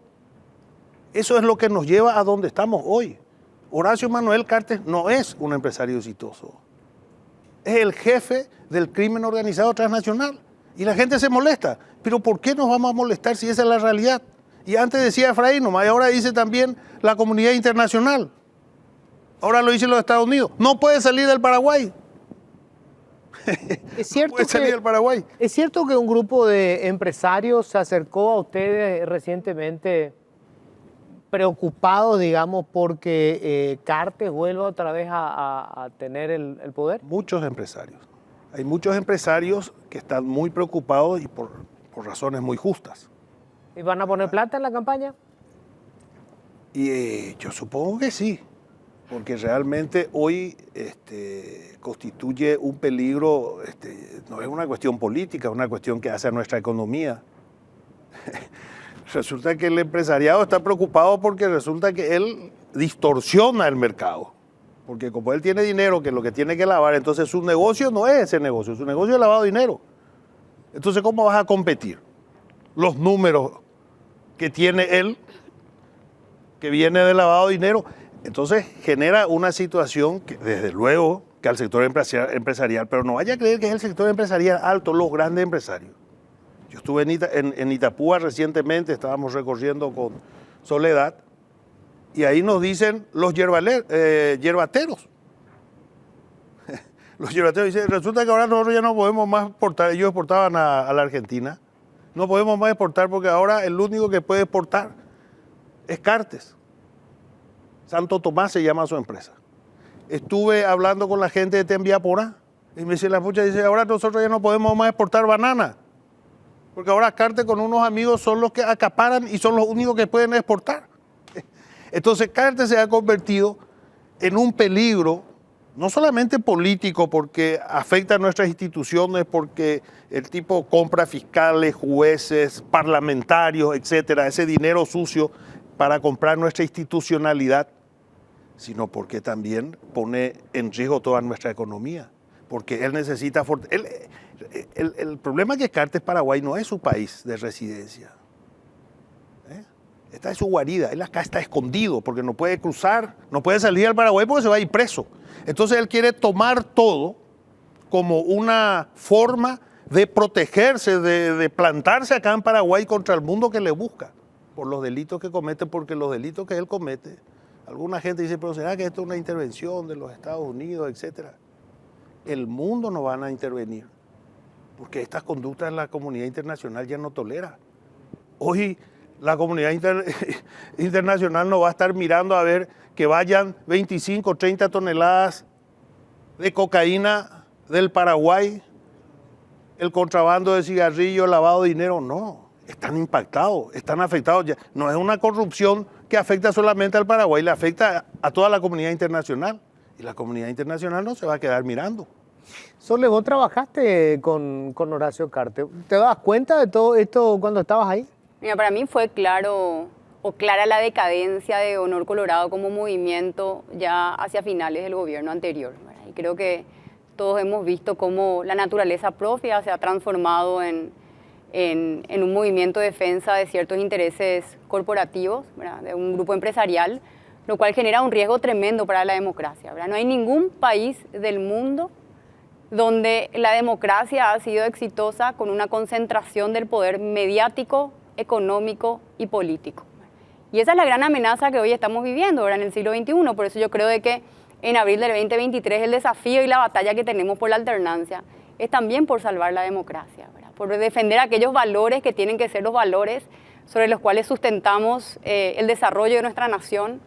eso es lo que nos lleva a donde estamos hoy. Horacio Manuel Cartes no es un empresario exitoso. Es el jefe del crimen organizado transnacional. Y la gente se molesta. Pero ¿por qué nos vamos a molestar si esa es la realidad? Y antes decía Efraín, y ahora dice también la comunidad internacional. Ahora lo dicen los Estados Unidos. No puede salir del Paraguay. Es cierto, no puede salir del Paraguay. ¿Es cierto que un grupo de empresarios se acercó a ustedes recientemente preocupados, digamos, porque Cartes vuelva otra vez a tener el poder? Muchos empresarios. Hay muchos empresarios que están muy preocupados y por razones muy justas. ¿Y van a poner plata en la campaña? Y yo supongo que sí, porque realmente hoy constituye un peligro, no es una cuestión política, es una cuestión que hace a nuestra economía. Resulta que el empresariado está preocupado porque resulta que él distorsiona el mercado. Porque como él tiene dinero que es lo que tiene que lavar, entonces su negocio no es ese negocio, su negocio es lavado de dinero. Entonces, ¿cómo vas a competir? Los números que tiene él, que viene del lavado de dinero, entonces genera una situación que desde luego que al sector empresarial, pero no vaya a creer que es el sector empresarial alto, los grandes empresarios. Yo estuve en Itapúa recientemente, estábamos recorriendo con Soledad, y ahí nos dicen los yerbateros. Los yerbateros dicen, resulta que ahora nosotros ya no podemos más exportar, ellos exportaban a la Argentina, no podemos más exportar porque ahora el único que puede exportar es Cartes. Santo Tomás se llama su empresa. Estuve hablando con la gente de Tembiapora y me dice la pucha, dice, ahora nosotros ya no podemos más exportar banana. Porque ahora Cartes con unos amigos son los que acaparan y son los únicos que pueden exportar. Entonces Cartes se ha convertido en un peligro, no solamente político, porque afecta a nuestras instituciones, porque el tipo compra fiscales, jueces, parlamentarios, etcétera, ese dinero sucio para comprar nuestra institucionalidad, sino porque también pone en riesgo toda nuestra economía, porque él necesita... El problema es que Cartes Paraguay no es su país de residencia. Esta es su guarida, él acá está escondido porque no puede cruzar, no puede salir al Paraguay porque se va a ir preso. Entonces él quiere tomar todo como una forma de protegerse, de plantarse acá en Paraguay contra el mundo que le busca por los delitos que comete, porque los delitos que él comete, alguna gente dice, pero ¿será que esto es una intervención de los Estados Unidos, etcétera? El mundo no van a intervenir, porque estas conductas la comunidad internacional ya no tolera. Hoy la comunidad internacional no va a estar mirando a ver que vayan 25, 30 toneladas de cocaína del Paraguay, el contrabando de cigarrillos, lavado de dinero. No, están impactados, están afectados. No es una corrupción que afecta solamente al Paraguay, le afecta a toda la comunidad internacional. Y la comunidad internacional no se va a quedar mirando. Sole, vos trabajaste con Horacio Cartes. ¿Te das cuenta de todo esto cuando estabas ahí? Mira, para mí fue claro o clara la decadencia de Honor Colorado como movimiento ya hacia finales del gobierno anterior, ¿verdad? Y creo que todos hemos visto cómo la naturaleza propia se ha transformado en un movimiento de defensa de ciertos intereses corporativos, ¿verdad? De un grupo empresarial, lo cual genera un riesgo tremendo para la democracia, ¿verdad? No hay ningún país del mundo donde la democracia ha sido exitosa con una concentración del poder mediático, económico y político. Y esa es la gran amenaza que hoy estamos viviendo, ¿verdad? En el siglo XXI. Por eso yo creo de que en abril del 2023 el desafío y la batalla que tenemos por la alternancia es también por salvar la democracia, ¿verdad? Por defender aquellos valores que tienen que ser los valores sobre los cuales sustentamos el desarrollo de nuestra nación,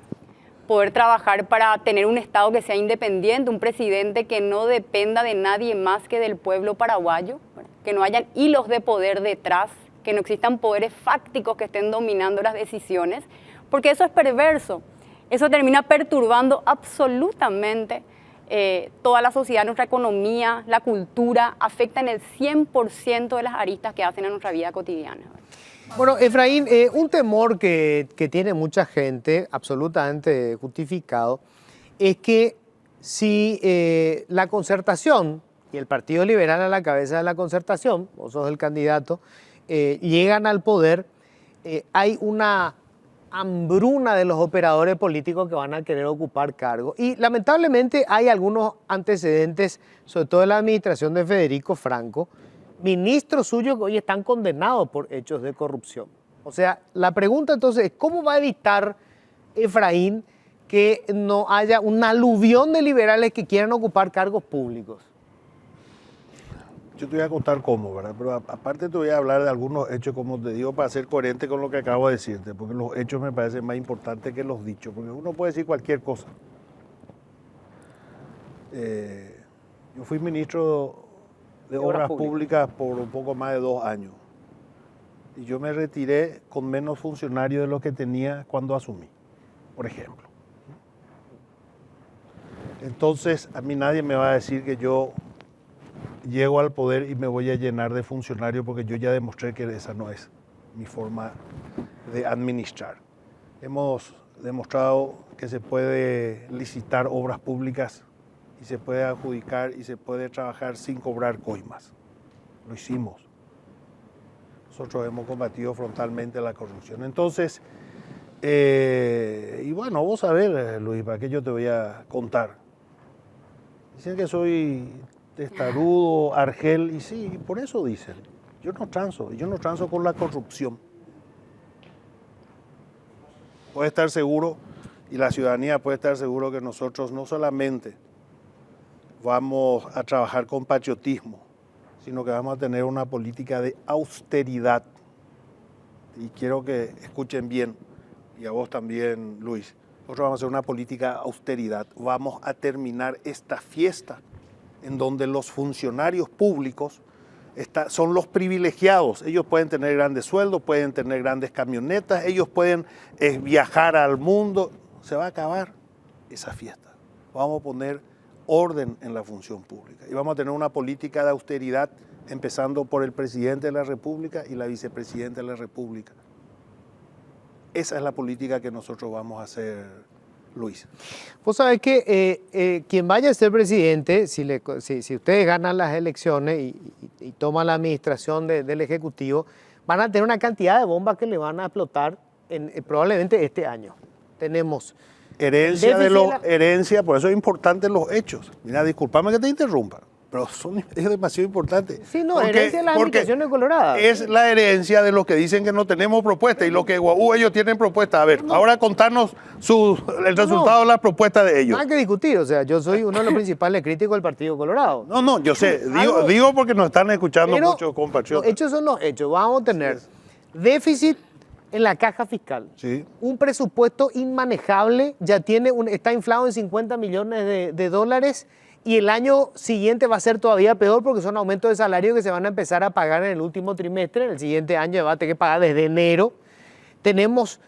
poder trabajar para tener un Estado que sea independiente, un presidente que no dependa de nadie más que del pueblo paraguayo, ¿verdad? Que no hayan hilos de poder detrás, que no existan poderes fácticos que estén dominando las decisiones, porque eso es perverso. Eso termina perturbando absolutamente toda la sociedad, nuestra economía, la cultura, afecta en el 100% de las aristas que hacen a nuestra vida cotidiana. Bueno, Efraín, un temor que tiene mucha gente, absolutamente justificado, es que si la concertación y el Partido Liberal a la cabeza de la concertación, vos sos el candidato, llegan al poder, hay una hambruna de los operadores políticos que van a querer ocupar cargos. Y lamentablemente hay algunos antecedentes, sobre todo en la administración de Federico Franco, ministros suyos que hoy están condenados por hechos de corrupción. O sea, la pregunta entonces es, ¿cómo va a evitar Efraín que no haya una aluvión de liberales que quieran ocupar cargos públicos? Yo te voy a contar cómo, ¿verdad? Pero aparte te voy a hablar de algunos hechos, como te digo, para ser coherente con lo que acabo de decirte, porque los hechos me parecen más importantes que los dichos, porque uno puede decir cualquier cosa. Yo fui ministro de Obras Públicas por un poco más de 2 años, y yo me retiré con menos funcionarios de los que tenía cuando asumí, por ejemplo. Entonces, a mí nadie me va a decir que yo llego al poder y me voy a llenar de funcionarios, porque yo ya demostré que esa no es mi forma de administrar. Hemos demostrado que se puede licitar obras públicas y se puede adjudicar y se puede trabajar sin cobrar coimas. Lo hicimos. Nosotros hemos combatido frontalmente la corrupción. Entonces, y bueno, vos sabés, Luis, ¿para qué yo te voy a contar? Dicen que soy testarudo, argel, y sí, por eso dicen. Yo no transo con la corrupción. Puede estar seguro, y la ciudadanía puede estar seguro, que nosotros no solamente vamos a trabajar con patriotismo, sino que vamos a tener una política de austeridad. Y quiero que escuchen bien, y a vos también, Luis. Nosotros vamos a hacer una política de austeridad. Vamos a terminar esta fiesta en donde los funcionarios públicos son los privilegiados. Ellos pueden tener grandes sueldos, pueden tener grandes camionetas, ellos pueden viajar al mundo. Se va a acabar esa fiesta. Vamos a poner orden en la función pública y vamos a tener una política de austeridad, empezando por el presidente de la República y la vicepresidenta de la República. Esa es la política que nosotros vamos a hacer, Luis. Vos sabés que quien vaya a ser presidente, si ustedes ganan las elecciones y toman la administración del Ejecutivo, van a tener una cantidad de bombas que le van a explotar probablemente este año. Tenemos herencia, por eso es importante los hechos. Mira, discúlpame que te interrumpa, pero es demasiado importante. Sí, no, herencia de las administraciones coloradas. Es la herencia de los que dicen que no tenemos propuesta y lo que ellos tienen propuesta. A ver, ahora contarnos el resultado de las propuestas de ellos. No hay que discutir, o sea, yo soy uno de los principales críticos del Partido Colorado. No, yo sé, digo porque nos están escuchando muchos compatriotas. Los hechos son los hechos. Vamos a tener déficit en la caja fiscal. Sí. Un presupuesto inmanejable, ya está inflado en 50 millones de dólares y el año siguiente va a ser todavía peor porque son aumentos de salario que se van a empezar a pagar en el último trimestre. En el siguiente año va a tener que pagar desde enero. Tenemos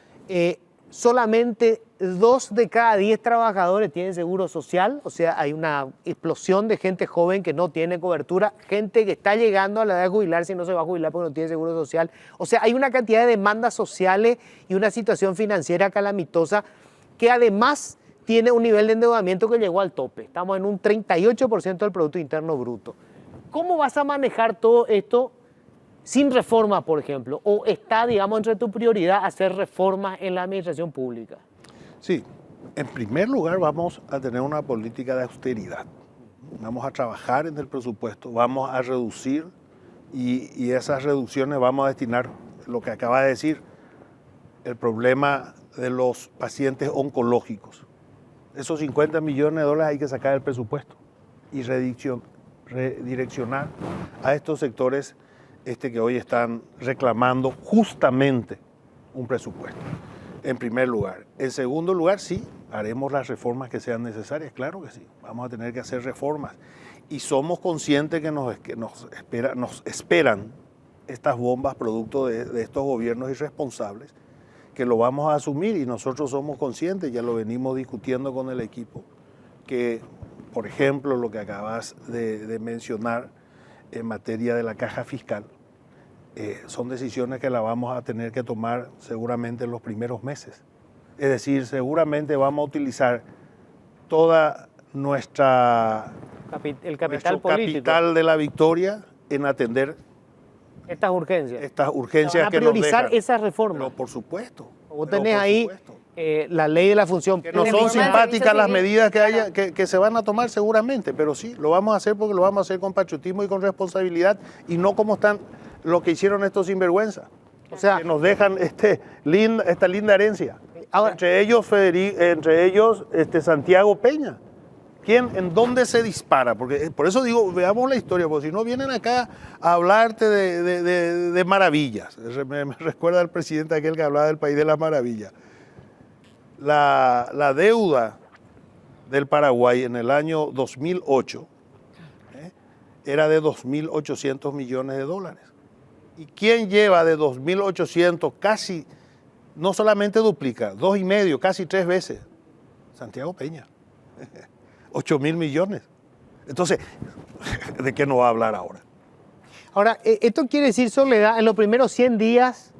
solamente 2 de cada 10 trabajadores tienen seguro social, o sea, hay una explosión de gente joven que no tiene cobertura, gente que está llegando a la edad de jubilarse y no se va a jubilar porque no tiene seguro social. O sea, hay una cantidad de demandas sociales y una situación financiera calamitosa que además tiene un nivel de endeudamiento que llegó al tope. Estamos en un 38% del Producto Interno Bruto. ¿Cómo vas a manejar todo esto sin reformas, por ejemplo? ¿O está, digamos, entre tu prioridad hacer reformas en la administración pública? Sí, en primer lugar vamos a tener una política de austeridad. Vamos a trabajar en el presupuesto, vamos a reducir y esas reducciones vamos a destinar, lo que acaba de decir, el problema de los pacientes oncológicos. Esos 50 millones de dólares hay que sacar del presupuesto y redireccionar a estos sectores que hoy están reclamando justamente un presupuesto. En primer lugar. En segundo lugar, sí, haremos las reformas que sean necesarias, claro que sí. Vamos a tener que hacer reformas. Y somos conscientes que nos esperan estas bombas producto de estos gobiernos irresponsables, que lo vamos a asumir y nosotros somos conscientes, ya lo venimos discutiendo con el equipo, que, por ejemplo, lo que acabas de mencionar en materia de la caja fiscal, son decisiones que las vamos a tener que tomar seguramente en los primeros meses. Es decir, seguramente vamos a utilizar toda nuestro capital de la victoria en atender estas urgencias. Van a priorizar esas reformas. Pero por supuesto. Vos tenés ahí la ley de la función pública. Que no son simpáticas las medidas que se van a tomar seguramente, pero sí, lo vamos a hacer porque lo vamos a hacer con patriotismo y con responsabilidad y no como están lo que hicieron estos sinvergüenzas. O sea, que nos dejan esta linda herencia. Ahora, entre ellos Santiago Peña. ¿En dónde se dispara? Porque por eso digo, veamos la historia, porque si no vienen acá a hablarte de maravillas. Me recuerda al presidente aquel que hablaba del país de las maravillas. La deuda del Paraguay en el año 2008 era de 2.800 millones de dólares. ¿Y quién lleva de 2.800 casi, no solamente duplica, 2,5, casi 3 veces? Santiago Peña. 8.000 millones. Entonces, ¿de qué nos va a hablar ahora? Ahora, esto quiere decir, Soledad, en los primeros 100 días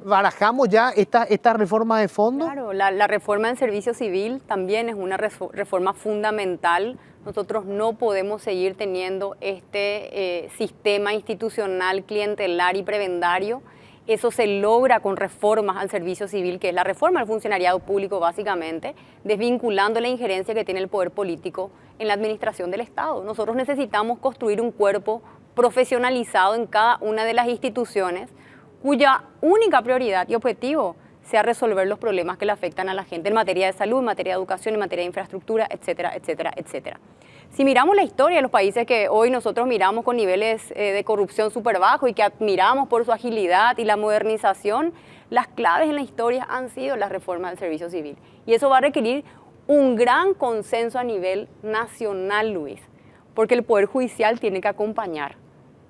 barajamos ya esta reforma de fondo. Claro, la reforma del servicio civil también es una reforma fundamental. Nosotros no podemos seguir teniendo este sistema institucional, clientelar y prebendario. Eso se logra con reformas al servicio civil, que es la reforma al funcionariado público básicamente, desvinculando la injerencia que tiene el poder político en la administración del Estado. Nosotros necesitamos construir un cuerpo profesionalizado en cada una de las instituciones cuya única prioridad y objetivo sea resolver los problemas que le afectan a la gente en materia de salud, en materia de educación, en materia de infraestructura, etcétera, etcétera, etcétera. Si miramos la historia de los países que hoy nosotros miramos con niveles de corrupción súper bajos y que admiramos por su agilidad y la modernización, las claves en la historia han sido las reformas del servicio civil. Y eso va a requerir un gran consenso a nivel nacional, Luis, porque el Poder Judicial tiene que acompañar.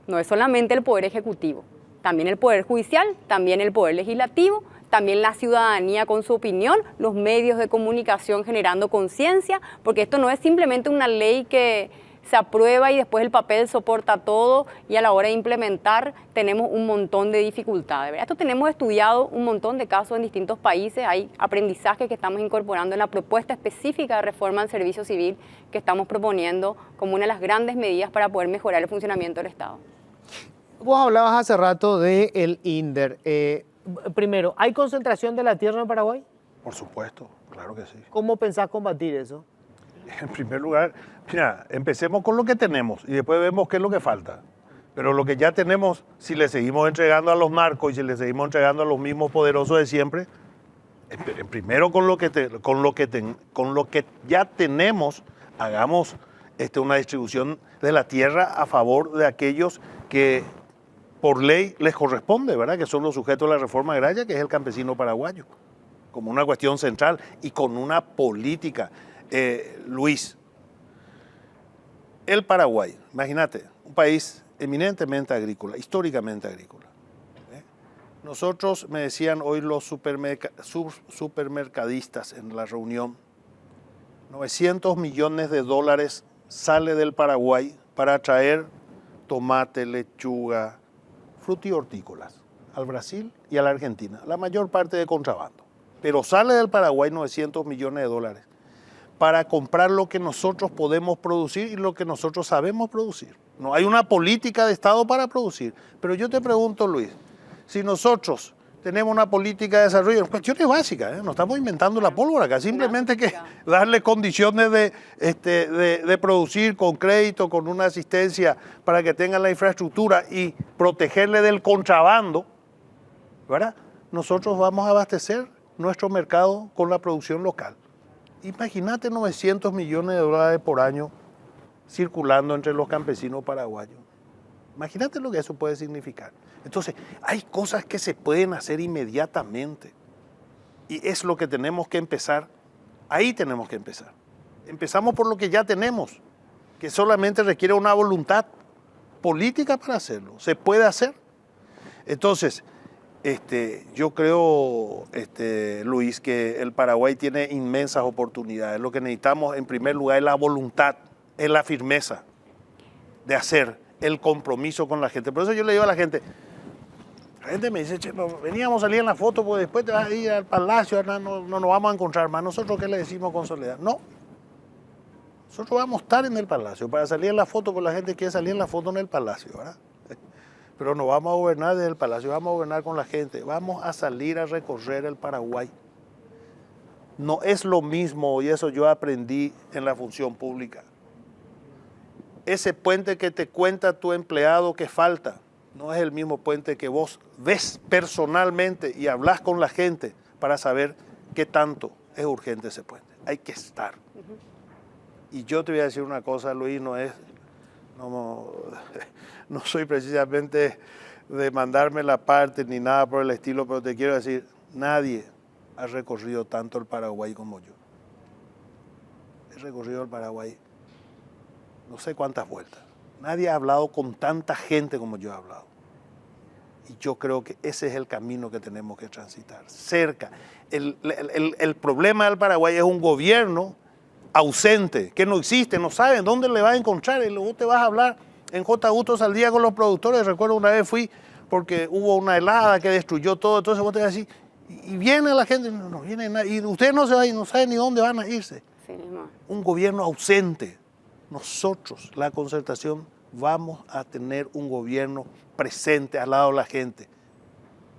No es solamente el Poder Ejecutivo, también el Poder Judicial, también el Poder Legislativo, también la ciudadanía con su opinión, los medios de comunicación generando conciencia, porque esto no es simplemente una ley que se aprueba y después el papel soporta todo y a la hora de implementar tenemos un montón de dificultades. ¿Verdad? Esto tenemos estudiado un montón de casos en distintos países, hay aprendizaje que estamos incorporando en la propuesta específica de reforma al servicio civil que estamos proponiendo como una de las grandes medidas para poder mejorar el funcionamiento del Estado. Vos hablabas hace rato del INDER. Primero, ¿hay concentración de la tierra en Paraguay? Por supuesto, claro que sí. ¿Cómo pensás combatir eso? En primer lugar, mira, empecemos con lo que tenemos y después vemos qué es lo que falta. Pero lo que ya tenemos, si le seguimos entregando a los narcos y si le seguimos entregando a los mismos poderosos de siempre, primero con lo que ya tenemos, hagamos una distribución de la tierra a favor de aquellos que por ley les corresponde, ¿verdad? Que son los sujetos de la reforma agraria, que es el campesino paraguayo, como una cuestión central y con una política. Luis, el Paraguay, imagínate, un país eminentemente agrícola, históricamente agrícola. Nosotros, me decían hoy los supermercadistas en la reunión, 900 millones de dólares sale del Paraguay para traer tomate, lechuga, frutas y hortícolas al Brasil y a la Argentina, la mayor parte de contrabando. Pero sale del Paraguay 900 millones de dólares para comprar lo que nosotros podemos producir y lo que nosotros sabemos producir. No hay una política de Estado para producir. Pero yo te pregunto, Luis, si nosotros tenemos una política de desarrollo, cuestiones básicas, no estamos inventando la pólvora acá, simplemente hay que darle condiciones de producir con crédito, con una asistencia para que tengan la infraestructura y protegerle del contrabando, ¿verdad? Nosotros vamos a abastecer nuestro mercado con la producción local. Imagínate 900 millones de dólares por año circulando entre los campesinos paraguayos. Imagínate lo que eso puede significar. Entonces, hay cosas que se pueden hacer inmediatamente. Y es lo que tenemos que empezar. Ahí tenemos que empezar. Empezamos por lo que ya tenemos, que solamente requiere una voluntad política para hacerlo. Se puede hacer. Entonces, yo creo, Luis, que el Paraguay tiene inmensas oportunidades. Lo que necesitamos, en primer lugar, es la voluntad, es la firmeza de hacer el compromiso con la gente. Por eso yo le digo a la gente me dice, che, veníamos a salir en la foto, porque después te vas a ir al palacio, no nos vamos a encontrar más. ¿Nosotros qué le decimos con Soledad? No. Nosotros vamos a estar en el palacio para salir en la foto, porque la gente quiere salir en la foto en el palacio, ¿verdad? Pero no vamos a gobernar desde el palacio, vamos a gobernar con la gente. Vamos a salir a recorrer el Paraguay. No es lo mismo, y eso yo aprendí en la función pública. Ese puente que te cuenta tu empleado que falta, no es el mismo puente que vos ves personalmente y hablas con la gente para saber qué tanto es urgente ese puente. Hay que estar. Y yo te voy a decir una cosa, Luis, no soy precisamente de mandarme la parte ni nada por el estilo, pero te quiero decir, nadie ha recorrido tanto el Paraguay como yo. He recorrido el Paraguay no sé cuántas vueltas. Nadie ha hablado con tanta gente como yo he hablado. Y yo creo que ese es el camino que tenemos que transitar. Cerca. El problema del Paraguay es un gobierno ausente, que no existe, no saben dónde le va a encontrar. Y luego te vas a hablar en J. Gustos al día con los productores. Recuerdo una vez fui porque hubo una helada que destruyó todo. Entonces vos te vas a decir, y viene la gente, no viene nadie. Y ustedes no saben ni dónde van a irse. Sí, un gobierno ausente. Nosotros, la Concertación, vamos a tener un gobierno presente al lado de la gente.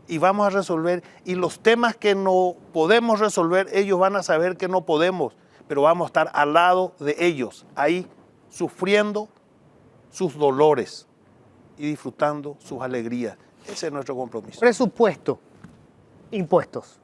Y vamos a resolver, y los temas que no podemos resolver, ellos van a saber que no podemos, pero vamos a estar al lado de ellos, ahí, sufriendo sus dolores y disfrutando sus alegrías. Ese es nuestro compromiso. Presupuesto, impuestos.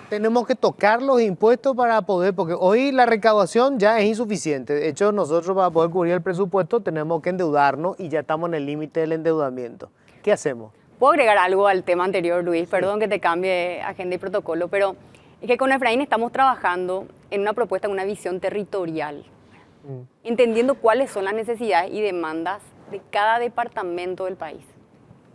Tenemos que tocar los impuestos para poder, porque hoy la recaudación ya es insuficiente. De hecho, nosotros para poder cubrir el presupuesto tenemos que endeudarnos y ya estamos en el límite del endeudamiento. ¿Qué hacemos? ¿Puedo agregar algo al tema anterior, Luis? Perdón que te cambie agenda y protocolo, pero es que con Efraín estamos trabajando en una propuesta, en una visión territorial, entendiendo cuáles son las necesidades y demandas de cada departamento del país.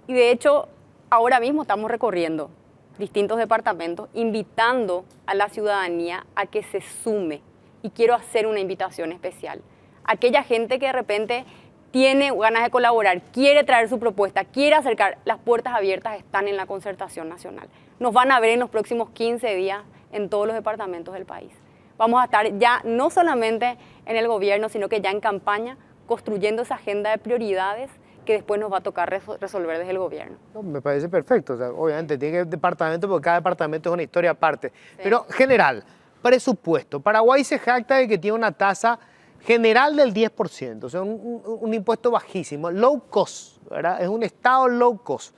Y de hecho, ahora mismo estamos recorriendo distintos departamentos, invitando a la ciudadanía a que se sume. Y quiero hacer una invitación especial. Aquella gente que de repente tiene ganas de colaborar, quiere traer su propuesta, quiere acercar, las puertas abiertas están en la Concertación Nacional. Nos van a ver en los próximos 15 días en todos los departamentos del país. Vamos a estar ya no solamente en el gobierno, sino que ya en campaña, construyendo esa agenda de prioridades que después nos va a tocar resolver desde el gobierno. No, me parece perfecto. O sea, obviamente tiene que haber departamento, porque cada departamento es una historia aparte. Sí. Pero general, presupuesto. Paraguay se jacta de que tiene una tasa general del 10%, o sea, un impuesto bajísimo, low cost, ¿verdad? Es un estado low cost.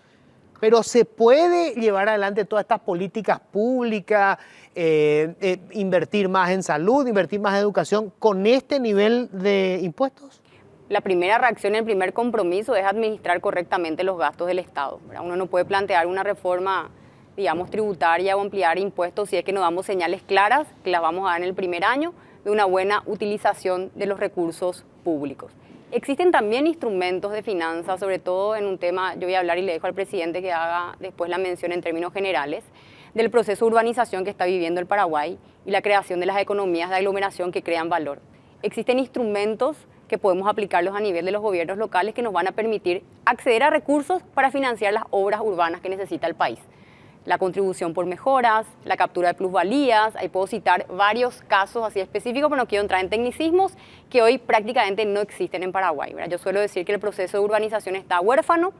Pero se puede llevar adelante todas estas políticas públicas, invertir más en salud, invertir más en educación, con este nivel de impuestos. La primera reacción, el primer compromiso es administrar correctamente los gastos del Estado, ¿verdad? Uno no puede plantear una reforma, digamos, tributaria o ampliar impuestos si es que no damos señales claras, que las vamos a dar en el primer año, de una buena utilización de los recursos públicos. Existen también instrumentos de finanzas, sobre todo en un tema, yo voy a hablar y le dejo al presidente que haga después la mención en términos generales, del proceso de urbanización que está viviendo el Paraguay y la creación de las economías de aglomeración que crean valor. Existen instrumentos que podemos aplicarlos a nivel de los gobiernos locales que nos van a permitir acceder a recursos para financiar las obras urbanas que necesita el país. La contribución por mejoras, la captura de plusvalías, ahí puedo citar varios casos así específicos, pero no quiero entrar en tecnicismos, que hoy prácticamente no existen en Paraguay, ¿verdad? Yo suelo decir que el proceso de urbanización está huérfano,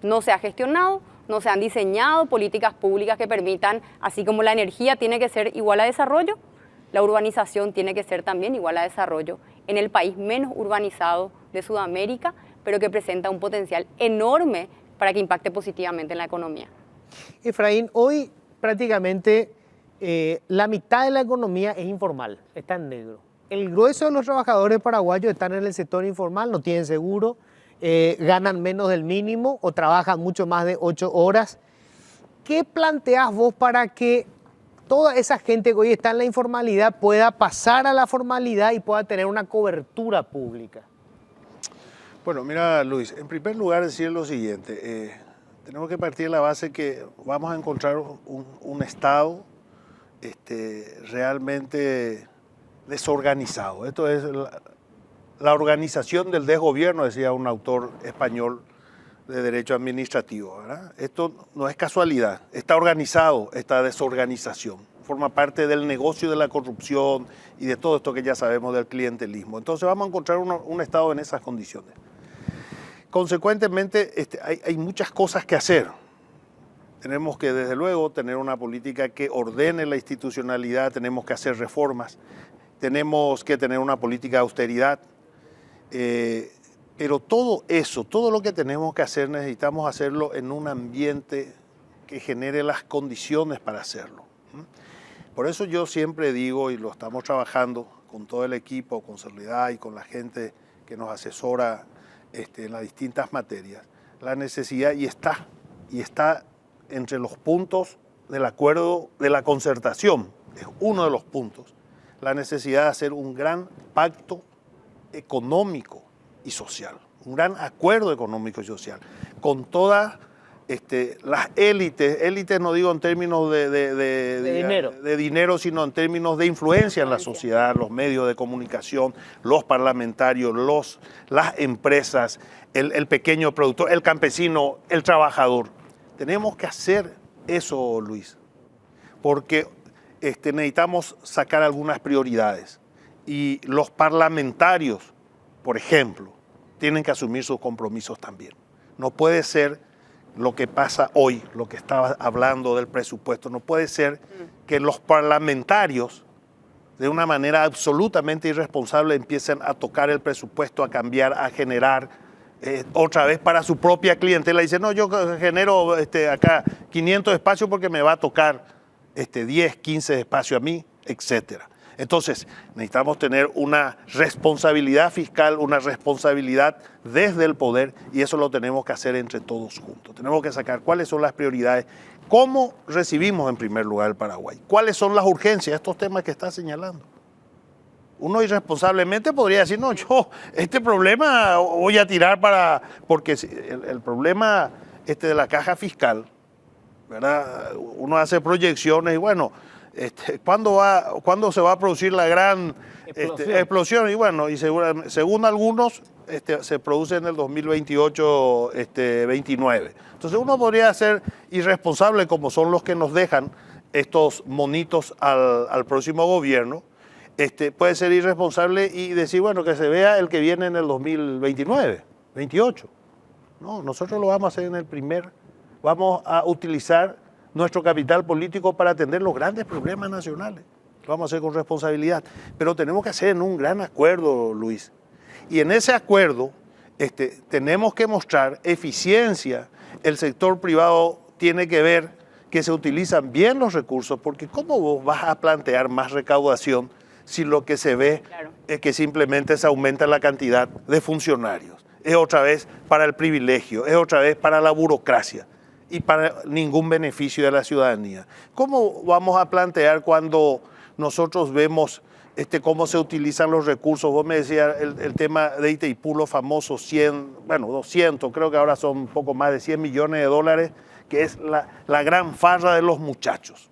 no se ha gestionado, no se han diseñado políticas públicas que permitan, así como la energía tiene que ser igual a desarrollo, la urbanización tiene que ser también igual a desarrollo en el país menos urbanizado de Sudamérica, pero que presenta un potencial enorme para que impacte positivamente en la economía. Efraín, hoy prácticamente la mitad de la economía es informal, está en negro. El grueso de los trabajadores paraguayos están en el sector informal, no tienen seguro, ganan menos del mínimo o trabajan mucho más de 8 horas. ¿Qué planteás vos para que toda esa gente que hoy está en la informalidad pueda pasar a la formalidad y pueda tener una cobertura pública? Bueno, mira, Luis, en primer lugar decir lo siguiente. Tenemos que partir de la base que vamos a encontrar un Estado realmente desorganizado. Esto es la organización del desgobierno, decía un autor español de derecho administrativo, ¿verdad? Esto no es casualidad, está organizado esta desorganización, forma parte del negocio de la corrupción y de todo esto que ya sabemos del clientelismo. Entonces vamos a encontrar un Estado en esas condiciones. Consecuentemente, hay muchas cosas que hacer. Tenemos que, desde luego, tener una política que ordene la institucionalidad, tenemos que hacer reformas, tenemos que tener una política de austeridad, pero todo eso, todo lo que tenemos que hacer, necesitamos hacerlo en un ambiente que genere las condiciones para hacerlo. Por eso yo siempre digo, y lo estamos trabajando con todo el equipo, con Soledad y con la gente que nos asesora en las distintas materias, la necesidad, y está entre los puntos del acuerdo de la concertación, es uno de los puntos, la necesidad de hacer un gran pacto económico y social, un gran acuerdo económico y social, con todas las élites no digo en términos de dinero, sino en términos de influencia en la sociedad, los medios de comunicación, los parlamentarios, las empresas, el pequeño productor, el campesino, el trabajador. Tenemos que hacer eso, Luis, porque necesitamos sacar algunas prioridades y los parlamentarios, por ejemplo, tienen que asumir sus compromisos también. No puede ser lo que pasa hoy, lo que estaba hablando del presupuesto, no puede ser que los parlamentarios de una manera absolutamente irresponsable empiecen a tocar el presupuesto, a cambiar, a generar otra vez para su propia clientela. Dice, no, yo genero acá 500 espacios porque me va a tocar 10, 15 espacios a mí, etcétera. Entonces, necesitamos tener una responsabilidad fiscal, una responsabilidad desde el poder, y eso lo tenemos que hacer entre todos juntos. Tenemos que sacar cuáles son las prioridades, cómo recibimos en primer lugar el Paraguay, cuáles son las urgencias, estos temas que está señalando. Uno irresponsablemente podría decir, no, yo este problema voy a tirar porque el problema de la caja fiscal, ¿verdad? Uno hace proyecciones y bueno, ¿cuándo se va a producir la gran explosión? Y bueno, y según algunos se produce en el 2028-29. Entonces uno podría ser irresponsable, como son los que nos dejan estos monitos al próximo gobierno. Puede ser irresponsable y decir, bueno, que se vea el que viene en el 2029, 28. No, nosotros lo vamos a hacer en el vamos a utilizar nuestro capital político para atender los grandes problemas nacionales. lo vamos a hacer con responsabilidad, pero tenemos que hacer en un gran acuerdo, Luis. Y en ese acuerdo tenemos que mostrar eficiencia. El sector privado tiene que ver que se utilizan bien los recursos, porque ¿cómo vos vas a plantear más recaudación si lo que se ve es que simplemente se aumenta la cantidad de funcionarios? Es otra vez para el privilegio, es otra vez para la burocracia y para ningún beneficio de la ciudadanía. ¿Cómo vamos a plantear cuando nosotros vemos cómo se utilizan los recursos? Vos me decías el tema de Itaipú, los famosos 200, creo que ahora son un poco más de 100 millones de dólares, que es la gran farra de los muchachos,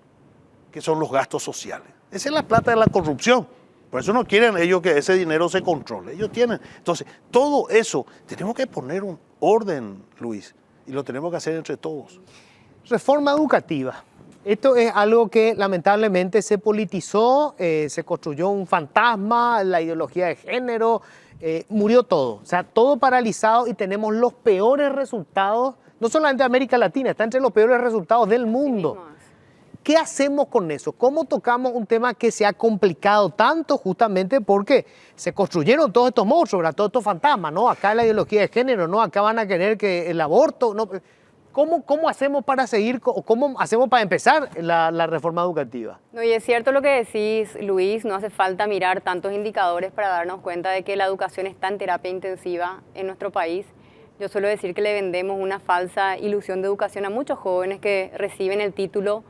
que son los gastos sociales. Esa es la plata de la corrupción. Por eso no quieren ellos que ese dinero se controle. Ellos tienen. Entonces, todo eso, tenemos que poner un orden, Luis, y lo tenemos que hacer entre todos. Reforma educativa. Esto es algo que lamentablemente se politizó, se construyó un fantasma, la ideología de género, murió todo. O sea, todo paralizado y tenemos los peores resultados, no solamente de América Latina, está entre los peores resultados del mundo. ¿Qué hacemos con eso? ¿Cómo tocamos un tema que se ha complicado tanto justamente porque se construyeron todos estos monstruos, ¿verdad? Todos estos fantasmas, ¿no? Acá la ideología de género, ¿no? Acá van a querer que el aborto, ¿no? ¿Cómo hacemos para seguir, o cómo hacemos para empezar la reforma educativa? No, y es cierto lo que decís, Luis, no hace falta mirar tantos indicadores para darnos cuenta de que la educación está en terapia intensiva en nuestro país. Yo suelo decir que le vendemos una falsa ilusión de educación a muchos jóvenes que reciben el título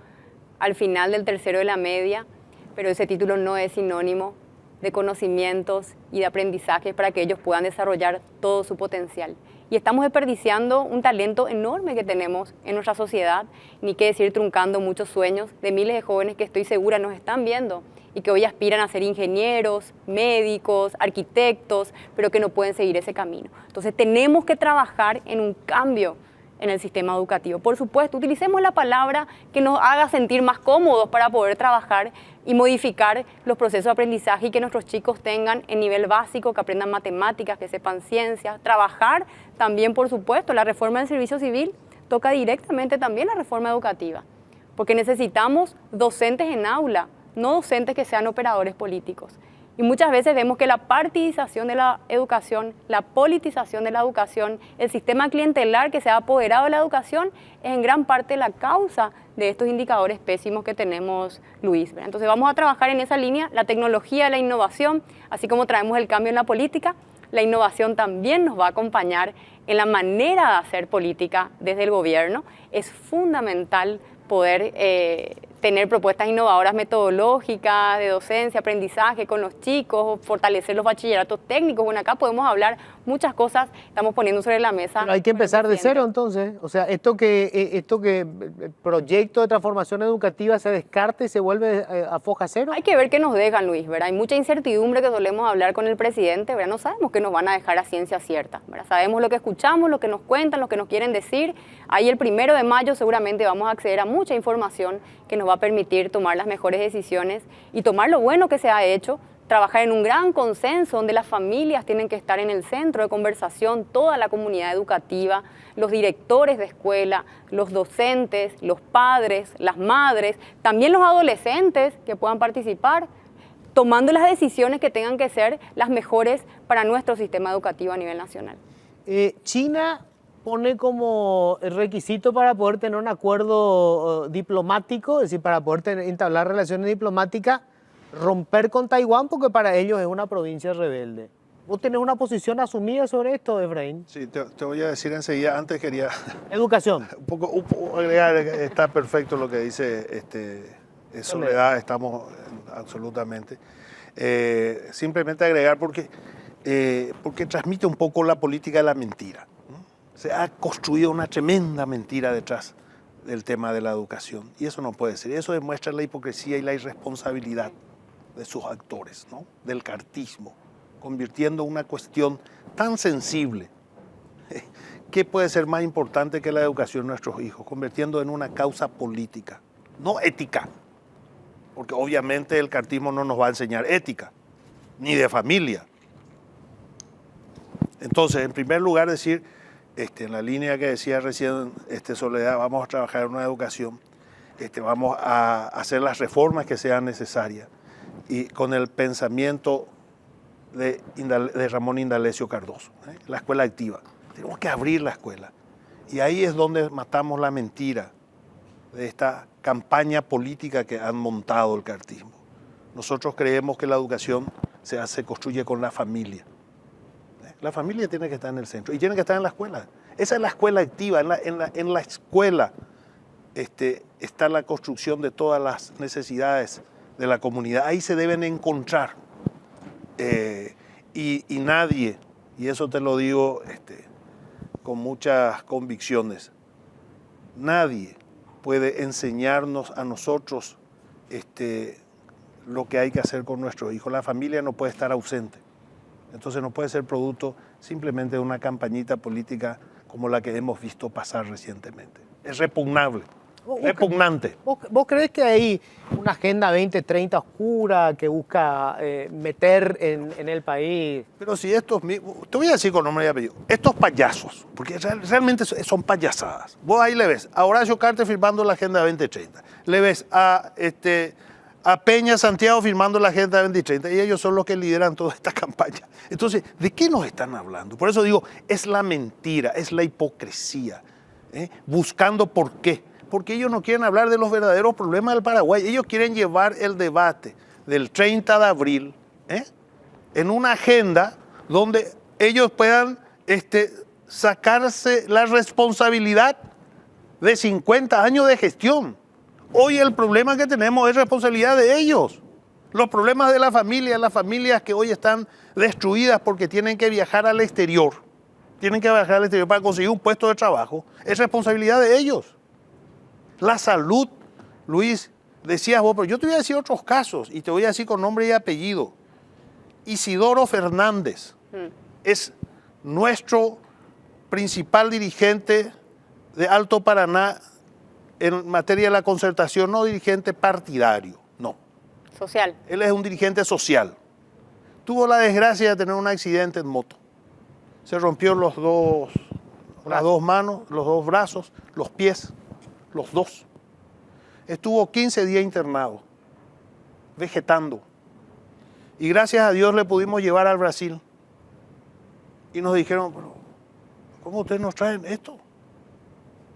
al final del tercero de la media, pero ese título no es sinónimo de conocimientos y de aprendizaje para que ellos puedan desarrollar todo su potencial. Y estamos desperdiciando un talento enorme que tenemos en nuestra sociedad, ni qué decir truncando muchos sueños de miles de jóvenes que estoy segura nos están viendo y que hoy aspiran a ser ingenieros, médicos, arquitectos, pero que no pueden seguir ese camino. Entonces tenemos que trabajar en un cambio en el sistema educativo. Por supuesto, utilicemos la palabra que nos haga sentir más cómodos para poder trabajar y modificar los procesos de aprendizaje y que nuestros chicos tengan en nivel básico, que aprendan matemáticas, que sepan ciencias, trabajar también, por supuesto, la reforma del servicio civil toca directamente también la reforma educativa, porque necesitamos docentes en aula, no docentes que sean operadores políticos. Y muchas veces vemos que la partidización de la educación, la politización de la educación, el sistema clientelar que se ha apoderado de la educación es en gran parte la causa de estos indicadores pésimos que tenemos, Luis. Entonces vamos a trabajar en esa línea, la tecnología, la innovación, así como traemos el cambio en la política, la innovación también nos va a acompañar en la manera de hacer política desde el gobierno. Es fundamental poder tener propuestas innovadoras metodológicas, de docencia, aprendizaje con los chicos, fortalecer los bachilleratos técnicos. Bueno, acá podemos hablar muchas cosas, estamos poniendo sobre la mesa. Pero hay que empezar de cero entonces, o sea, esto que el proyecto de transformación educativa se descarta y se vuelve a foja cero. Hay que ver qué nos dejan, Luis, ¿verdad? Hay mucha incertidumbre que solemos hablar con el presidente, ¿verdad? No sabemos qué nos van a dejar a ciencia cierta, ¿verdad? Sabemos lo que escuchamos, lo que nos cuentan, lo que nos quieren decir. Ahí el 1 de mayo seguramente vamos a acceder a mucha información que nos va a permitir tomar las mejores decisiones y tomar lo bueno que se ha hecho, trabajar en un gran consenso donde las familias tienen que estar en el centro de conversación, toda la comunidad educativa, los directores de escuela, los docentes, los padres, las madres, también los adolescentes que puedan participar, tomando las decisiones que tengan que ser las mejores para nuestro sistema educativo a nivel nacional. China pone como requisito para poder tener un acuerdo diplomático, es decir, para poder entablar relaciones diplomáticas, romper con Taiwán, porque para ellos es una provincia rebelde. ¿Vos tenés una posición asumida sobre esto, Efraín? Sí, te voy a decir enseguida. Antes quería... Educación. un poco agregar, está perfecto lo que dice Soledad, estamos absolutamente. Simplemente agregar porque transmite un poco la política de la mentira. Se ha construido una tremenda mentira detrás del tema de la educación y eso no puede ser. Eso demuestra la hipocresía y la irresponsabilidad de sus actores, ¿no? Del cartismo, convirtiendo una cuestión tan sensible. ¿Qué puede ser más importante que la educación de nuestros hijos? Convirtiendo en una causa política, no ética, porque obviamente el cartismo no nos va a enseñar ética, ni de familia. Entonces, en primer lugar, decir... en la línea que decía recién Soledad, vamos a trabajar en una educación, vamos a hacer las reformas que sean necesarias, y con el pensamiento de Ramón Indalecio Cardoso, la escuela activa. Tenemos que abrir la escuela. Y ahí es donde matamos la mentira de esta campaña política que han montado el cartismo. Nosotros creemos que la educación se construye con la familia. La familia tiene que estar en el centro y tiene que estar en la escuela. Esa es la escuela activa. En la escuela está la construcción de todas las necesidades de la comunidad. Ahí se deben encontrar. Y nadie, y eso te lo digo con muchas convicciones, nadie puede enseñarnos a nosotros lo que hay que hacer con nuestros hijos. La familia no puede estar ausente. Entonces no puede ser producto simplemente de una campañita política como la que hemos visto pasar recientemente. Es repugnable, repugnante. ¿Vos crees que hay una agenda 2030 oscura que busca meter en el país? Pero si estos, te voy a decir con nombre y apellido, estos payasos, porque realmente son payasadas. Vos ahí le ves a Horacio Cartes firmando la Agenda 2030, le ves a Peña Santiago firmando la Agenda 2030 y ellos son los que lideran toda esta campaña. Entonces, ¿de qué nos están hablando? Por eso digo, es la mentira, es la hipocresía, buscando por qué. Porque ellos no quieren hablar de los verdaderos problemas del Paraguay. Ellos quieren llevar el debate del 30 de abril en una agenda donde ellos puedan sacarse la responsabilidad de 50 años de gestión. Hoy el problema que tenemos es responsabilidad de ellos. Los problemas de la familia, las familias que hoy están destruidas porque tienen que viajar al exterior, para conseguir un puesto de trabajo, es responsabilidad de ellos. La salud, Luis, decías vos, pero yo te voy a decir otros casos y te voy a decir con nombre y apellido. Isidoro Fernández es nuestro principal dirigente de Alto Paraná en materia de la concertación, no dirigente partidario, no. Social. Él es un dirigente social. Tuvo la desgracia de tener un accidente en moto. Se rompió las dos manos, los dos brazos, los pies, los dos. Estuvo 15 días internado, vegetando. Y gracias a Dios le pudimos llevar al Brasil. Y nos dijeron, pero ¿cómo ustedes nos traen esto?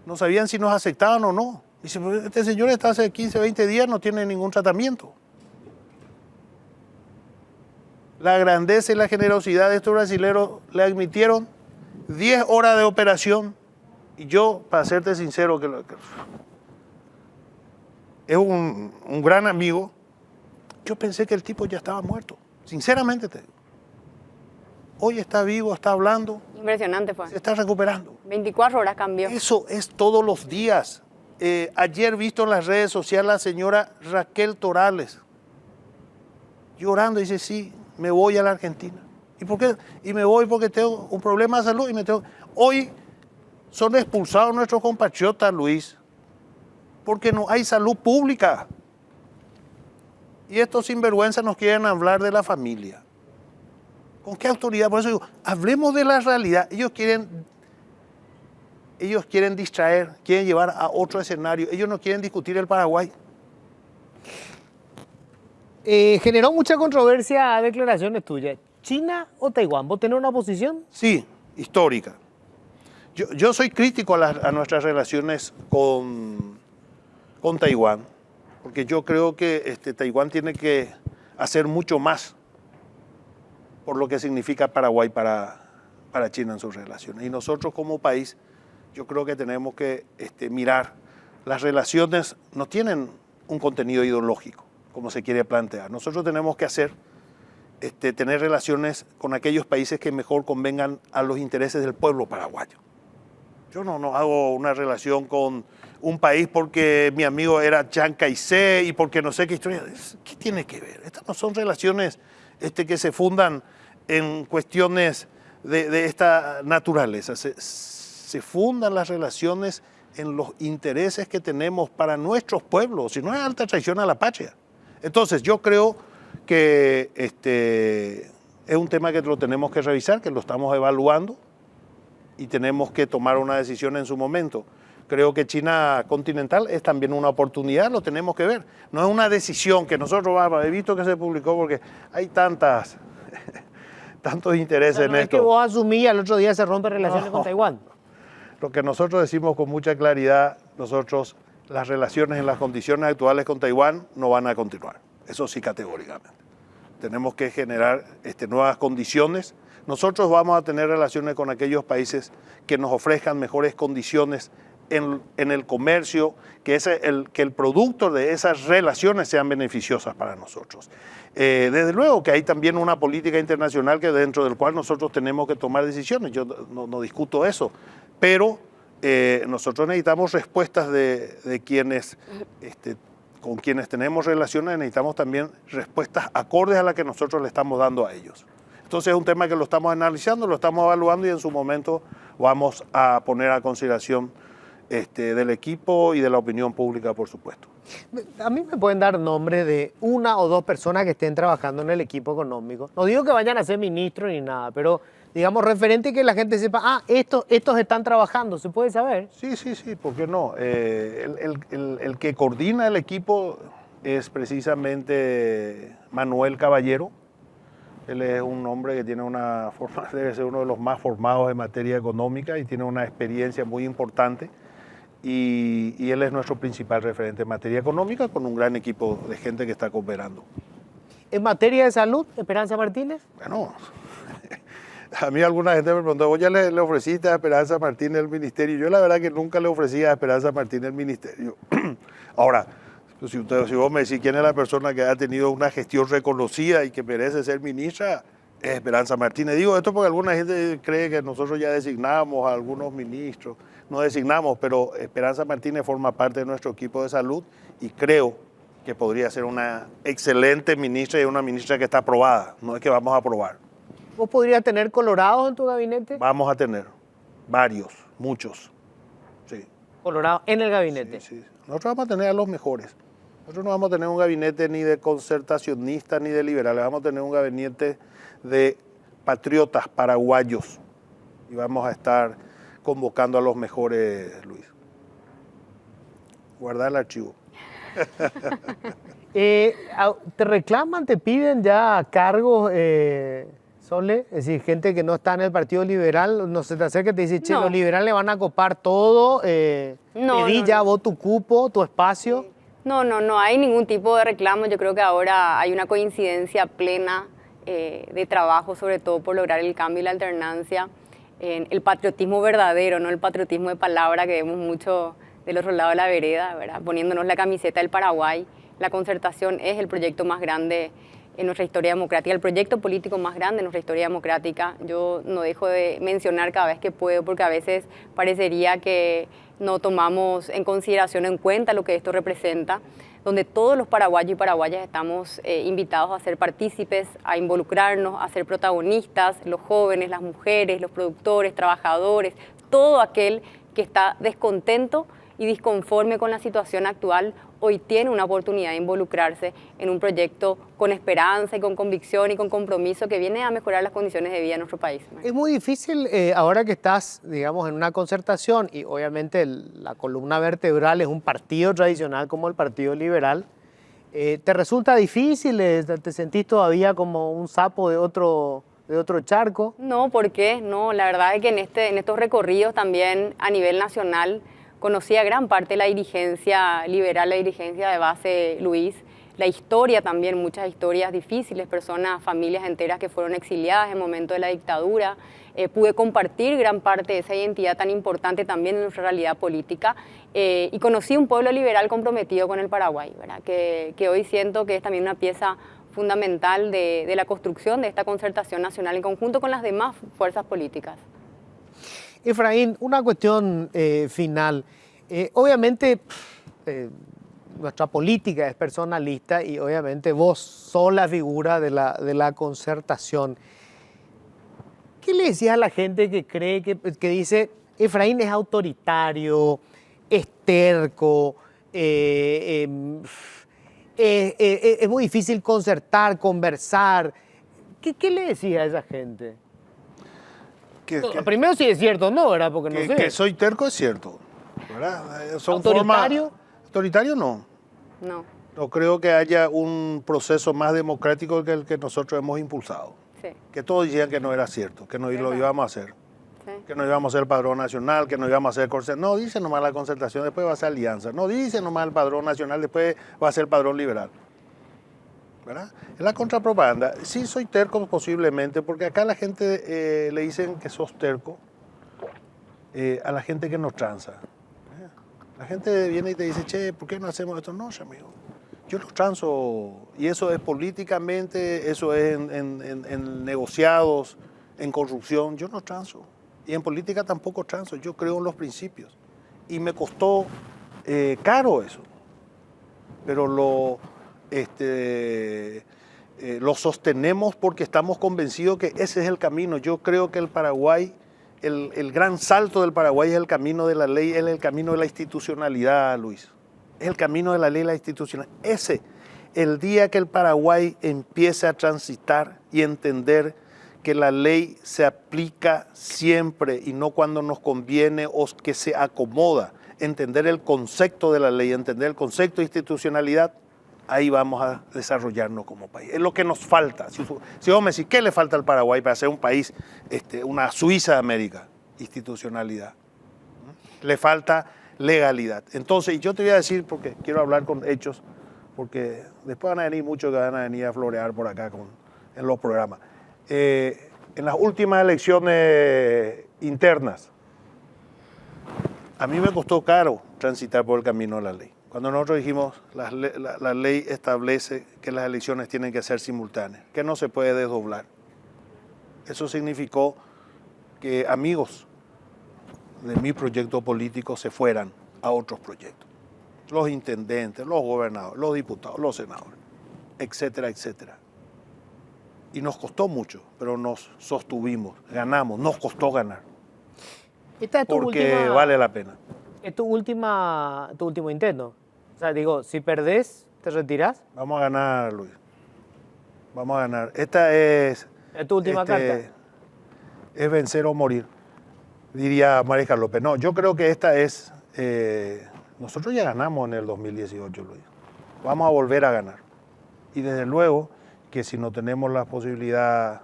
No sabían si nos aceptaban o no. Dice, pero este señor está hace 15, 20 días, no tiene ningún tratamiento. La grandeza y la generosidad de estos brasileños le admitieron 10 horas de operación. Y yo, para serte sincero, que es un gran amigo, yo pensé que el tipo ya estaba muerto. Sinceramente te digo. Hoy está vivo, está hablando. Impresionante fue. Se está recuperando. 24 horas cambió. Eso es todos los días. Ayer visto en las redes sociales la señora Raquel Torales llorando, dice, sí, me voy a la Argentina. ¿Y por qué? Y me voy porque tengo un problema de salud. Hoy son expulsados nuestros compatriotas, Luis, porque no hay salud pública. Y estos sinvergüenzas nos quieren hablar de la familia. ¿Con qué autoridad? Por eso digo, hablemos de la realidad. Ellos quieren distraer, quieren llevar a otro escenario. Ellos no quieren discutir el Paraguay. Generó mucha controversia declaraciones tuyas. ¿China o Taiwán? ¿Vos tenés una posición? Sí, histórica. Yo soy crítico a nuestras relaciones con Taiwán, porque yo creo que Taiwán tiene que hacer mucho más por lo que significa Paraguay para China en sus relaciones. Y nosotros como país, yo creo que tenemos que mirar, las relaciones no tienen un contenido ideológico, como se quiere plantear. Nosotros tenemos que tener relaciones con aquellos países que mejor convengan a los intereses del pueblo paraguayo. Yo no hago una relación con un país porque mi amigo era Chiang Kai-shek y porque no sé qué historia. ¿Qué tiene que ver? Estas no son relaciones que se fundan en cuestiones de esta naturaleza. Se fundan las relaciones en los intereses que tenemos para nuestros pueblos, si no es alta traición a la patria. Entonces yo creo que es un tema que lo tenemos que revisar, que lo estamos evaluando y tenemos que tomar una decisión en su momento. Creo que China continental es también una oportunidad, lo tenemos que ver. No es una decisión que nosotros vamos, he visto que se publicó porque hay tantos intereses en No es esto. que vos asumís y al otro día se rompen relaciones con Taiwán. Lo que nosotros decimos con mucha claridad, las relaciones en las condiciones actuales con Taiwán no van a continuar. Eso sí, categóricamente. Tenemos que generar nuevas condiciones. Nosotros vamos a tener relaciones con aquellos países que nos ofrezcan mejores condiciones en el comercio, que el producto de esas relaciones sean beneficiosas para nosotros. Desde luego que hay también una política internacional que dentro del cual nosotros tenemos que tomar decisiones. Yo no discuto eso, pero nosotros necesitamos respuestas de quienes, con quienes tenemos relaciones, necesitamos también respuestas acordes a las que nosotros le estamos dando a ellos. Entonces es un tema que lo estamos analizando, lo estamos evaluando y en su momento vamos a poner a consideración del equipo y de la opinión pública, por supuesto. A mí me pueden dar nombres de una o dos personas que estén trabajando en el equipo económico. No digo que vayan a ser ministros ni nada, pero digamos referente que la gente sepa, estos están trabajando, ¿se puede saber? Sí, ¿por qué no? El que coordina el equipo es precisamente Manuel Caballero. Él es un hombre que tiene debe ser uno de los más formados en materia económica y tiene una experiencia muy importante. Y él es nuestro principal referente en materia económica con un gran equipo de gente que está cooperando. En materia de salud, Esperanza Martínez. Bueno, a mí alguna gente me preguntó, ¿vos ya le ofreciste a Esperanza Martínez el ministerio? Yo la verdad que nunca le ofrecí a Esperanza Martínez el ministerio. Ahora, si vos me decís quién es la persona que ha tenido una gestión reconocida y que merece ser ministra, es Esperanza Martínez. Digo esto porque alguna gente cree que nosotros ya designamos a algunos ministros. No designamos, pero Esperanza Martínez forma parte de nuestro equipo de salud y creo que podría ser una excelente ministra y una ministra que está aprobada. No es que vamos a aprobar. ¿Vos podrías tener colorados en tu gabinete? Vamos a tener varios, muchos. Sí. Colorados en el gabinete. Sí. Nosotros vamos a tener a los mejores. Nosotros no vamos a tener un gabinete ni de concertacionistas ni de liberales. Vamos a tener un gabinete de patriotas paraguayos. Y vamos a estar convocando a los mejores, Luis. Guardar el archivo. ¿Te reclaman, te piden ya cargos, Sole? Es decir, gente que no está en el Partido Liberal, no se te acerca y te dice, che, No. los liberales van a copar todo, pedí ya vos tu cupo, tu espacio. No hay ningún tipo de reclamo. Yo creo que ahora hay una coincidencia plena de trabajo, sobre todo por lograr el cambio y la alternancia. El patriotismo verdadero, no el patriotismo de palabra que vemos mucho del otro lado de la vereda, ¿verdad? Poniéndonos la camiseta del Paraguay. La concertación es el proyecto más grande en nuestra historia democrática, el proyecto político más grande en nuestra historia democrática. Yo no dejo de mencionar cada vez que puedo, porque a veces parecería que no tomamos en consideración, en cuenta lo que esto representa, donde todos los paraguayos y paraguayas estamos invitados a ser partícipes, a involucrarnos, a ser protagonistas, los jóvenes, las mujeres, los productores, trabajadores, todo aquel que está descontento y disconforme con la situación actual, hoy tiene una oportunidad de involucrarse en un proyecto con esperanza y con convicción y con compromiso que viene a mejorar las condiciones de vida en nuestro país. Es muy difícil ahora que estás, digamos, en una concertación y obviamente la columna vertebral es un partido tradicional como el Partido Liberal. ¿Te resulta difícil? ¿Te sentís todavía como un sapo de otro charco? No, ¿por qué? No, la verdad es que en estos recorridos también a nivel nacional conocí a gran parte de la dirigencia liberal, la dirigencia de base, Luis, la historia también, muchas historias difíciles, personas, familias enteras que fueron exiliadas en el momento de la dictadura. Pude compartir gran parte de esa identidad tan importante también en nuestra realidad política y conocí un pueblo liberal comprometido con el Paraguay, ¿verdad? Que hoy siento que es también una pieza fundamental de la construcción de esta concertación nacional en conjunto con las demás fuerzas políticas. Efraín, una cuestión final. Obviamente, nuestra política es personalista y obviamente vos sos la figura de la concertación. ¿Qué le decías a la gente que cree que dice Efraín es autoritario, es terco, es muy difícil concertar, conversar? ¿Qué le decías a esa gente? Primero si es cierto o no, ¿verdad? Porque no sé. Que soy terco es cierto. ¿verdad? Son ¿Autoritario? Autoritario no. No, No creo que haya un proceso más democrático que el que nosotros hemos impulsado. sí, Que todos decían que no era cierto, que no lo ¿Verdad? íbamos a hacer. sí. Que no íbamos a hacer el padrón nacional, que no íbamos a hacer concertación. No dice nomás la concertación, después va a ser alianza. No dice nomás el padrón nacional, después va a ser el padrón liberal. ¿Verdad? Es la contrapropaganda. Sí soy terco posiblemente, porque acá la gente le dicen que sos terco a la gente que no tranza. La gente viene y te dice, che, ¿por qué no hacemos esto? No, amigo. Yo no transo, y eso es políticamente, eso es en negociados, en corrupción. Yo no transo. Y en política tampoco transo. Yo creo en los principios. Y me costó caro eso. Pero lo sostenemos porque estamos convencidos que ese es el camino. Yo creo que el Paraguay, el gran salto del Paraguay es el camino de la ley, es el camino de la institucionalidad, Luis. Es el camino de la ley y la institucionalidad. El día que el Paraguay empiece a transitar y entender que la ley se aplica siempre y no cuando nos conviene o que se acomoda, entender el concepto de la ley, entender el concepto de institucionalidad, ahí vamos a desarrollarnos como país. Es lo que nos falta. Si vos me decís, ¿qué le falta al Paraguay para ser un país, una Suiza de América? Institucionalidad. Le falta legalidad. Entonces, yo te voy a decir, porque quiero hablar con hechos, porque después van a venir muchos que van a venir a florear por acá en los programas. En las últimas elecciones internas, a mí me costó caro transitar por el camino de la ley. Cuando nosotros dijimos, la ley establece que las elecciones tienen que ser simultáneas, que no se puede desdoblar. Eso significó que amigos de mi proyecto político se fueran a otros proyectos. Los intendentes, los gobernadores, los diputados, los senadores, etcétera, etcétera. Y nos costó mucho, pero nos sostuvimos, ganamos, nos costó ganar. Esta es tu Porque última, vale la pena. es tu último intento. O sea, digo, si perdés, ¿te retirás? Vamos a ganar, Luis. Vamos a ganar. Esta es... ¿Es tu última carta? Es vencer o morir, diría Mariscal López. No, yo creo que esta es... nosotros ya ganamos en el 2018, Luis. Vamos a volver a ganar. Y desde luego que si no tenemos la posibilidad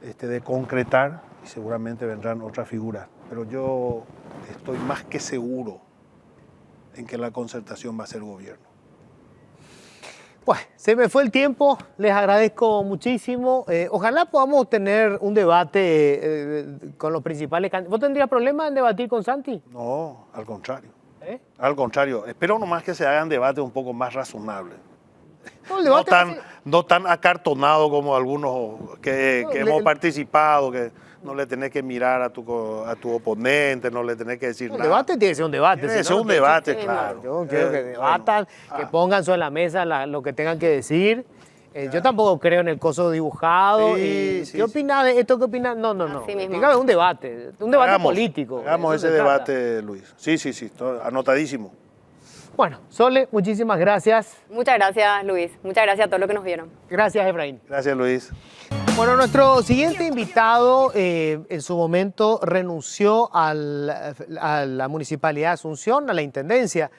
de concretar, y seguramente vendrán otras figuras, pero yo estoy más que seguro en que la concertación va a ser gobierno. Pues se me fue el tiempo, les agradezco muchísimo. Ojalá podamos tener un debate con los principales candidatos. ¿Vos tendrías problema en debatir con Santi? No, al contrario. ¿Eh? Al contrario, espero nomás que se hagan debates un poco más razonables. No, el debate No tan acartonado como algunos que hemos participado, que no le tenés que mirar a tu oponente, no le tenés que decir el nada. debate tiene que ser un debate. Tiene que si ser no, un debate, sí, claro. Yo quiero que debatan, que pongan sobre la mesa lo que tengan que decir. Yo tampoco creo en el coso dibujado. Sí, ¿Qué sí, opinás de esto? ¿Qué opinás? No. Así mismo. Tiene que haber un debate político. Hagamos Eso ese se trata. debate, Luis. Sí, anotadísimo. Bueno, Sole, muchísimas gracias. Muchas gracias, Luis. Muchas gracias a todos los que nos vieron. Gracias, Efraín. Gracias, Luis. Bueno, nuestro siguiente invitado en su momento renunció a la Municipalidad de Asunción, a la Intendencia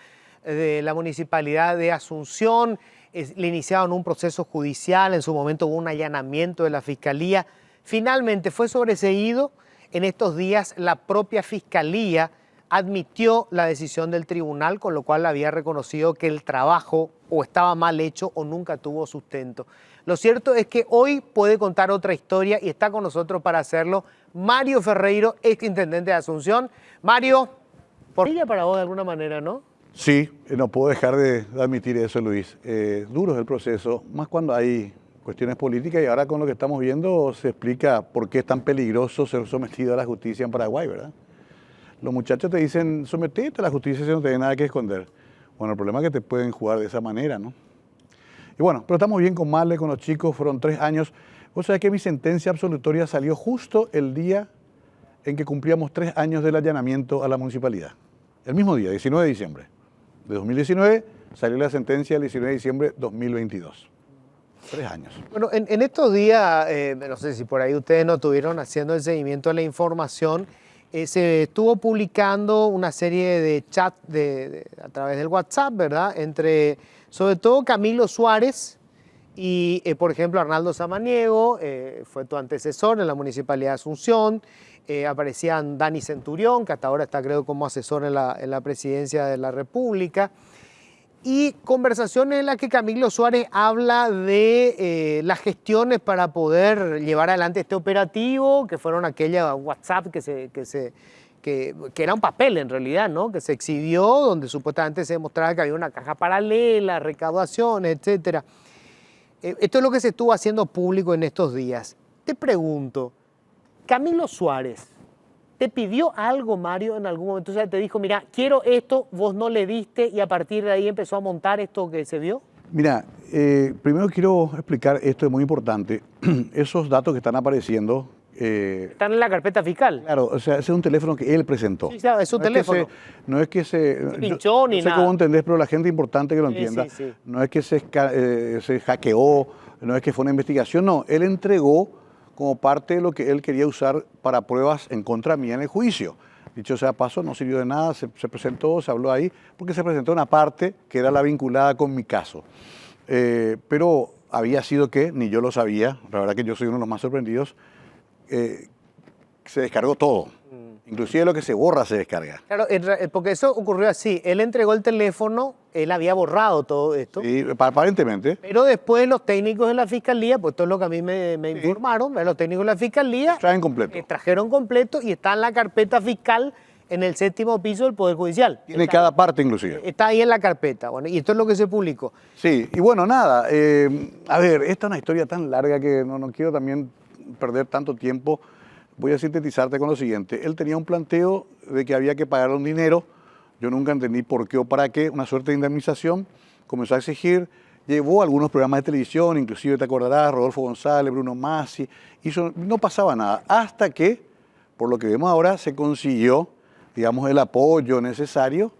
de la Municipalidad de Asunción. Le iniciaron un proceso judicial, en su momento hubo un allanamiento de la Fiscalía. Finalmente fue sobreseído. En estos días la propia Fiscalía admitió la decisión del tribunal, con lo cual había reconocido que el trabajo o estaba mal hecho o nunca tuvo sustento. Lo cierto es que hoy puede contar otra historia y está con nosotros para hacerlo Mario Ferreiro, ex intendente de Asunción. Mario, por ella para vos de alguna manera, ¿no? Sí, no puedo dejar de admitir eso, Luis. Duro es el proceso, más cuando hay cuestiones políticas, y ahora con lo que estamos viendo se explica por qué es tan peligroso ser sometido a la justicia en Paraguay, ¿verdad? Los muchachos te dicen, sometete a la justicia si no tenés nada que esconder. Bueno, el problema es que te pueden jugar de esa manera, ¿no? Y bueno, pero estamos bien con Marle, con los chicos, fueron 3 años. Vos sabés que mi sentencia absolutoria salió justo el día en que cumplíamos 3 años del allanamiento a la municipalidad. El mismo día, 19 de diciembre de 2019, salió la sentencia el 19 de diciembre de 2022. 3 años. Bueno, en estos días, no sé si por ahí ustedes no estuvieron haciendo el seguimiento de la información, se estuvo publicando una serie de chats a través del WhatsApp, ¿verdad? Entre, sobre todo, Camilo Suárez y, por ejemplo, Arnaldo Samaniego, fue tu antecesor en la Municipalidad de Asunción. Aparecían Dani Centurión, que hasta ahora está, creo, como asesor en la Presidencia de la República. Y conversaciones en las que Camilo Suárez habla de las gestiones para poder llevar adelante este operativo, que fueron aquella WhatsApp que era un papel en realidad, ¿no? Que se exhibió, donde supuestamente se demostraba que había una caja paralela, recaudaciones, etc. Esto es lo que se estuvo haciendo público en estos días. Te pregunto, Camilo Suárez, ¿te pidió algo, Mario, en algún momento? O sea, te dijo, mira, quiero esto, vos no le diste y a partir de ahí empezó a montar esto que se vio. Mira, primero quiero explicar, esto es muy importante, esos datos que están apareciendo. Están en la carpeta fiscal. Claro, o sea, ese es un teléfono que él presentó. Sí, claro, es un teléfono. No es que se pinchó ni no sé nada. cómo entendés, pero la gente importante que lo entienda. Sí, sí. No es que se hackeó, no es que fue una investigación, no. Él entregó como parte de lo que él quería usar para pruebas en contra mía en el juicio. Dicho sea paso, no sirvió de nada, se presentó, se habló ahí, porque se presentó una parte que era la vinculada con mi caso. Pero había sido que, ni yo lo sabía, la verdad que yo soy uno de los más sorprendidos, se descargó todo. Inclusive lo que se borra se descarga. Claro, porque eso ocurrió así. Él entregó el teléfono, él había borrado todo esto. Sí, aparentemente. Pero después los técnicos de la fiscalía, pues todo lo que a mí me informaron, los técnicos de la fiscalía Traen completo. Trajeron completo y está en la carpeta fiscal en el 7º piso del Poder Judicial. Tiene Está, cada parte inclusive. está ahí en la carpeta. Bueno, y esto es lo que se publicó. Sí, y bueno, nada. A ver, esta es una historia tan larga que no quiero también perder tanto tiempo. Voy a sintetizarte con lo siguiente. Él tenía un planteo de que había que pagarle un dinero. Yo nunca entendí por qué o para qué, una suerte de indemnización. Comenzó a exigir, llevó algunos programas de televisión, inclusive te acordarás, Rodolfo González, Bruno Masi, no pasaba nada. Hasta que, por lo que vemos ahora, se consiguió, digamos, el apoyo necesario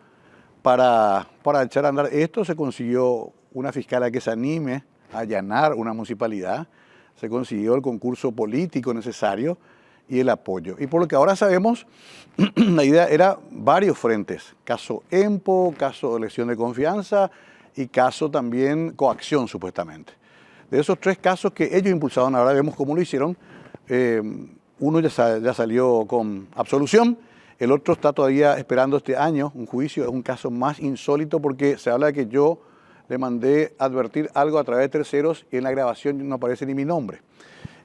para echar a andar esto. Se consiguió una fiscal que se anime a allanar una municipalidad. Se consiguió el concurso político necesario y el apoyo. Y por lo que ahora sabemos, la idea era varios frentes. Caso EMPO, caso de elección de confianza y caso también coacción, supuestamente. De esos 3 casos que ellos impulsaron, ahora vemos cómo lo hicieron. Uno ya salió con absolución, el otro está todavía esperando este año un juicio. Es un caso más insólito porque se habla de que yo le mandé advertir algo a través de terceros y en la grabación no aparece ni mi nombre.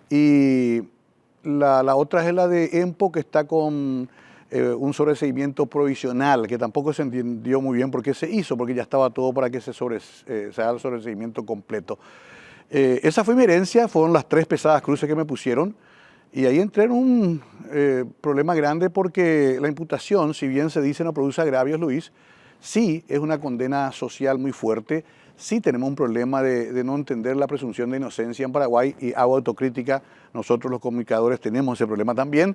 Y la otra es la de EMPO, que está con un sobreseimiento provisional, que tampoco se entendió muy bien por qué se hizo, porque ya estaba todo para que se haga el sobreseimiento completo. Esa fue mi herencia, fueron las 3 pesadas cruces que me pusieron, y ahí entré en un problema grande porque la imputación, si bien se dice no produce agravios, Luis, sí es una condena social muy fuerte. Sí tenemos un problema de no entender la presunción de inocencia en Paraguay y hago autocrítica, nosotros los comunicadores tenemos ese problema también.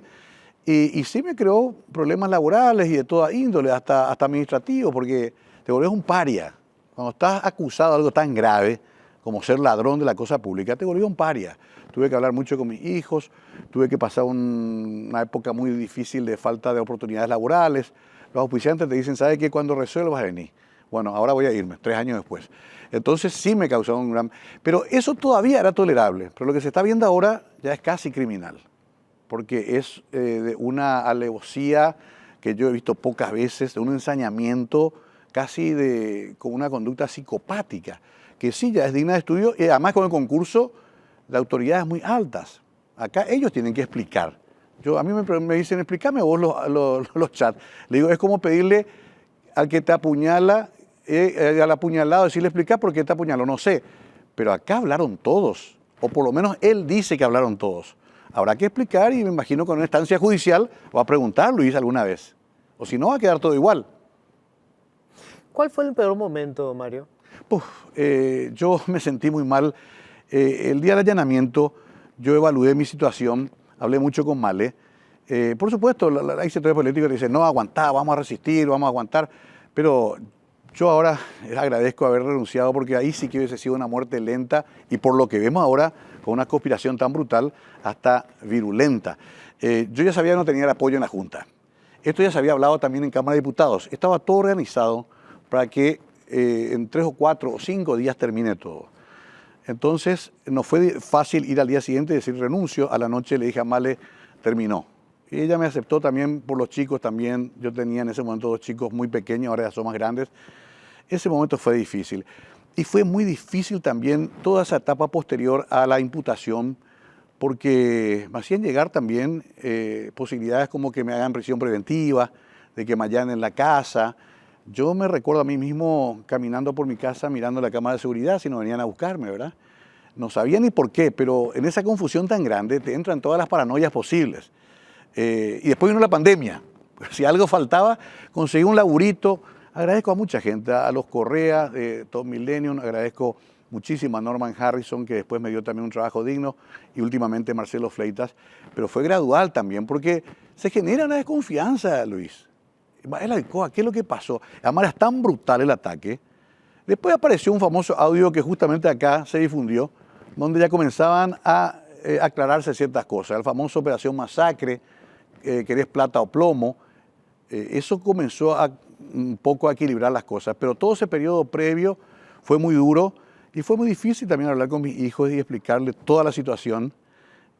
Y sí me creó problemas laborales y de toda índole, hasta administrativos, porque te volvés un paria. Cuando estás acusado de algo tan grave como ser ladrón de la cosa pública, te volvés un paria. Tuve que hablar mucho con mis hijos, tuve que pasar una época muy difícil de falta de oportunidades laborales. Los auspiciantes te dicen, ¿sabes qué? Cuando resuelvas vas a venir. Bueno, ahora voy a irme, 3 años después. Entonces sí me causó un gran... Pero eso todavía era tolerable. Pero lo que se está viendo ahora ya es casi criminal. Porque es de una alevosía que yo he visto pocas veces, de un ensañamiento casi con una conducta psicopática, que sí ya es digna de estudio y además con el concurso de autoridades muy altas. Acá ellos tienen que explicar. A mí me dicen, explícame vos los chats. Le digo, es como pedirle al que te apuñala, al apuñalado, decirle explicar por qué te apuñaló, no sé. Pero acá hablaron todos, o por lo menos él dice que hablaron todos. Habrá que explicar y me imagino que en una instancia judicial va a preguntar Luis alguna vez. O si no, va a quedar todo igual. ¿Cuál fue el peor momento, Mario? Yo me sentí muy mal. El día del allanamiento yo evalué mi situación, hablé mucho con Male. Por supuesto, hay sectores políticos que dicen, no, aguantá, vamos a resistir, vamos a aguantar. Pero yo ahora agradezco haber renunciado porque ahí sí que hubiese sido una muerte lenta y por lo que vemos ahora, con una conspiración tan brutal, hasta virulenta. Yo ya sabía que no tenía el apoyo en la Junta. Esto ya se había hablado también en Cámara de Diputados. Estaba todo organizado para que en 3 o 4 o 5 días termine todo. Entonces, no fue fácil ir al día siguiente y decir renuncio. A la noche le dije a Male, terminó. Y ella me aceptó también por los chicos también. Yo tenía en ese momento 2 chicos muy pequeños, ahora ya son más grandes. Ese momento fue difícil. Y fue muy difícil también toda esa etapa posterior a la imputación, porque me hacían llegar también posibilidades como que me hagan prisión preventiva, de que me allanen en la casa. Yo me recuerdo a mí mismo caminando por mi casa mirando la cámara de seguridad si no venían a buscarme, ¿verdad? No sabía ni por qué, pero en esa confusión tan grande te entran todas las paranoias posibles. Y después vino la pandemia. Si algo faltaba, conseguí un laburito. Agradezco a mucha gente, a los Correa, de Top Millennium, agradezco muchísimo a Norman Harrison, que después me dio también un trabajo digno, y últimamente Marcelo Fleitas, pero fue gradual también, porque se genera una desconfianza, Luis. ¿Qué es lo que pasó? Además, era tan brutal el ataque. Después apareció un famoso audio que justamente acá se difundió, donde ya comenzaban a aclararse ciertas cosas. El famoso Operación Masacre, querés plata o plomo, eso comenzó a un poco a equilibrar las cosas, pero todo ese periodo previo fue muy duro y fue muy difícil también hablar con mis hijos y explicarles toda la situación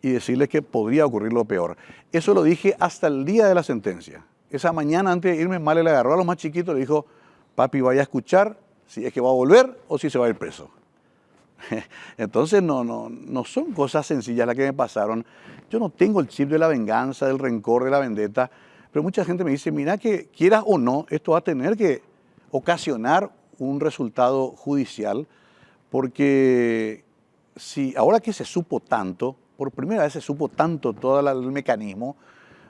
y decirles que podría ocurrir lo peor. Eso lo dije hasta el día de la sentencia. Esa mañana antes de irme, Male le agarró a los más chiquitos y le dijo, papi, vaya a escuchar si es que va a volver o si se va a ir preso. Entonces no son cosas sencillas las que me pasaron. Yo no tengo el chip de la venganza, del rencor, de la vendetta, pero mucha gente me dice, mira que quieras o no, esto va a tener que ocasionar un resultado judicial, porque si ahora que se supo tanto, por primera vez se supo tanto todo el mecanismo,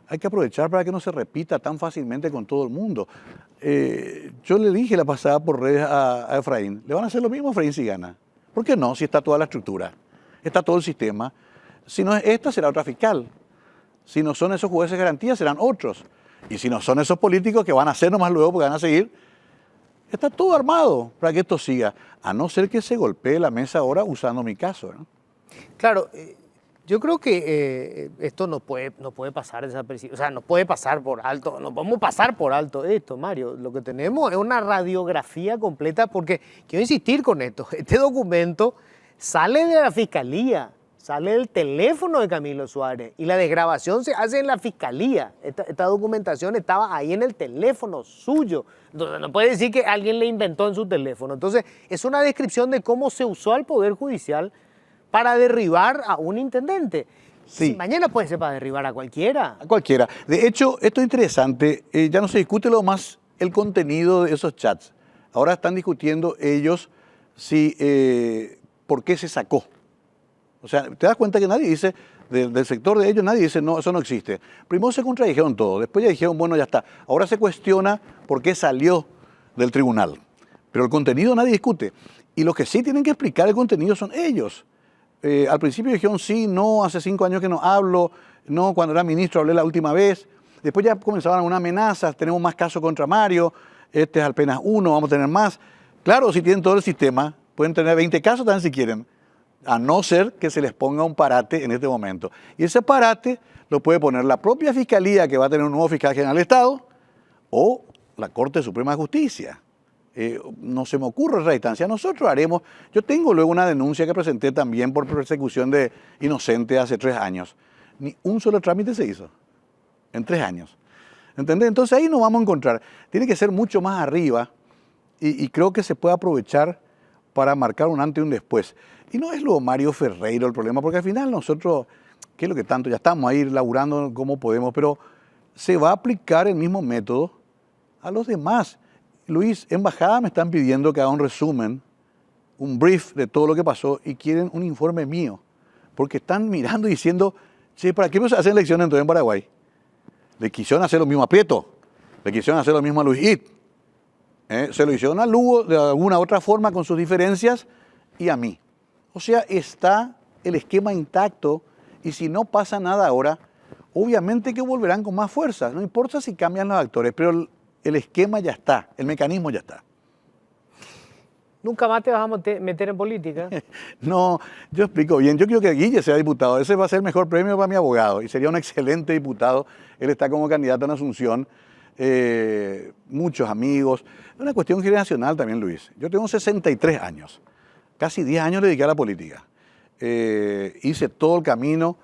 hay que aprovechar para que no se repita tan fácilmente con todo el mundo. Yo le dije la pasada por redes a Efraín, le van a hacer lo mismo a Efraín si gana. ¿Por qué no? Si está toda la estructura, está todo el sistema. Si no es esta, será otra fiscal. Si no son esos jueces de garantía, serán otros. Y si no son esos políticos que van a hacer nomás luego porque van a seguir, está todo armado para que esto siga. A no ser que se golpee la mesa ahora usando mi caso, ¿no? Claro, yo creo que esto no puede pasar desapercibido, o sea, no puede pasar por alto, no podemos pasar por alto esto, Mario. Lo que tenemos es una radiografía completa, porque quiero insistir con esto, este documento sale de la Fiscalía, sale del teléfono de Camilo Suárez y la desgrabación se hace en la Fiscalía. Esta documentación estaba ahí en el teléfono suyo. Entonces, no puede decir que alguien le inventó en su teléfono. Entonces, es una descripción de cómo se usó al Poder Judicial para derribar a un intendente. Sí. Si mañana puede ser para derribar a cualquiera. A cualquiera. De hecho, esto es interesante, ya no se discute lo más el contenido de esos chats. Ahora están discutiendo ellos si, por qué se sacó. O sea, te das cuenta que nadie dice, del sector de ellos, nadie dice, no, eso no existe. Primero se contradijeron todo, después ya dijeron, bueno, ya está. Ahora se cuestiona por qué salió del tribunal. Pero el contenido nadie discute. Y los que sí tienen que explicar el contenido son ellos. Al principio dijeron, sí, no, hace 5 años que no hablo, no, cuando era ministro hablé la última vez. Después ya comenzaban unas amenazas, tenemos más casos contra Mario, este es apenas uno, vamos a tener más. Claro, si tienen todo el sistema, pueden tener 20 casos también si quieren, a no ser que se les ponga un parate en este momento. Y ese parate lo puede poner la propia Fiscalía, que va a tener un nuevo fiscal general del Estado, o la Corte Suprema de Justicia. No se me ocurre esa instancia. Nosotros haremos, yo tengo luego una denuncia que presenté también por persecución de inocente hace 3 años. Ni un solo trámite se hizo en 3 años. ¿Entendés? Entonces ahí nos vamos a encontrar. Tiene que ser mucho más arriba y creo que se puede aprovechar para marcar un antes y un después. Y no es lo Mario Ferreiro el problema, porque al final nosotros, ¿qué es lo que tanto? Ya estamos ahí laburando como podemos, pero se va a aplicar el mismo método a los demás. Luis, embajada me están pidiendo que haga un resumen, un brief de todo lo que pasó y quieren un informe mío, porque están mirando y diciendo, che, ¿para qué se hacen elecciones entonces en Paraguay? Le quisieron hacer lo mismo a Prieto, le quisieron hacer lo mismo a Luis It, se lo hicieron a Lugo de alguna otra forma con sus diferencias y a mí. O sea, está el esquema intacto y si no pasa nada ahora, obviamente que volverán con más fuerza, no importa si cambian los actores, pero el esquema ya está, el mecanismo ya está. ¿Nunca más te vas a meter en política? No, yo explico bien. Yo quiero que Guille sea diputado. Ese va a ser el mejor premio para mi abogado y sería un excelente diputado. Él está como candidato en Asunción. Muchos amigos. Es una cuestión generacional también, Luis. Yo tengo 63 años. Casi 10 años le dediqué a la política. Hice todo el camino.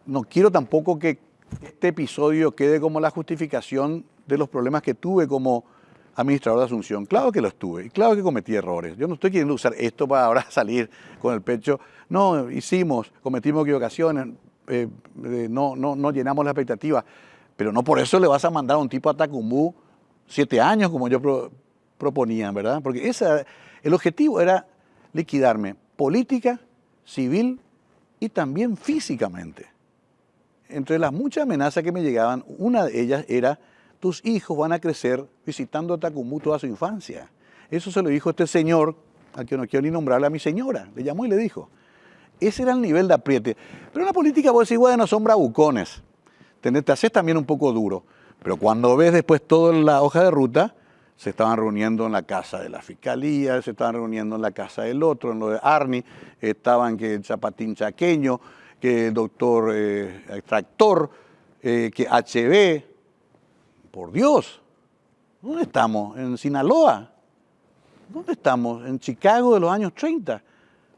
No quiero tampoco que este episodio quede como la justificación de los problemas que tuve como administrador de Asunción. Claro que los tuve y claro que cometí errores. Yo no estoy queriendo usar esto para ahora salir con el pecho. No, cometimos equivocaciones, no llenamos la expectativa. Pero no por eso le vas a mandar a un tipo a Tacumbú 7 años como yo proponía, ¿verdad? Porque el objetivo era liquidarme política, civil y también físicamente. Entre las muchas amenazas que me llegaban, una de ellas era: tus hijos van a crecer visitando Tacumbú toda su infancia. Eso se lo dijo este señor, al que no quiero ni nombrarle, a mi señora. Le llamó y le dijo. Ese era el nivel de apriete. Pero en la política vos decís, bueno, son bravucones. Te haces también un poco duro. Pero cuando ves después toda la hoja de ruta, se estaban reuniendo en la casa de la fiscalía, se estaban reuniendo en la casa del otro, en lo de Arni, estaban que el Zapatín Chaqueño, que el doctor extractor, que HB. Por Dios, ¿dónde estamos? ¿En Sinaloa? ¿Dónde estamos? ¿En Chicago de los años 30?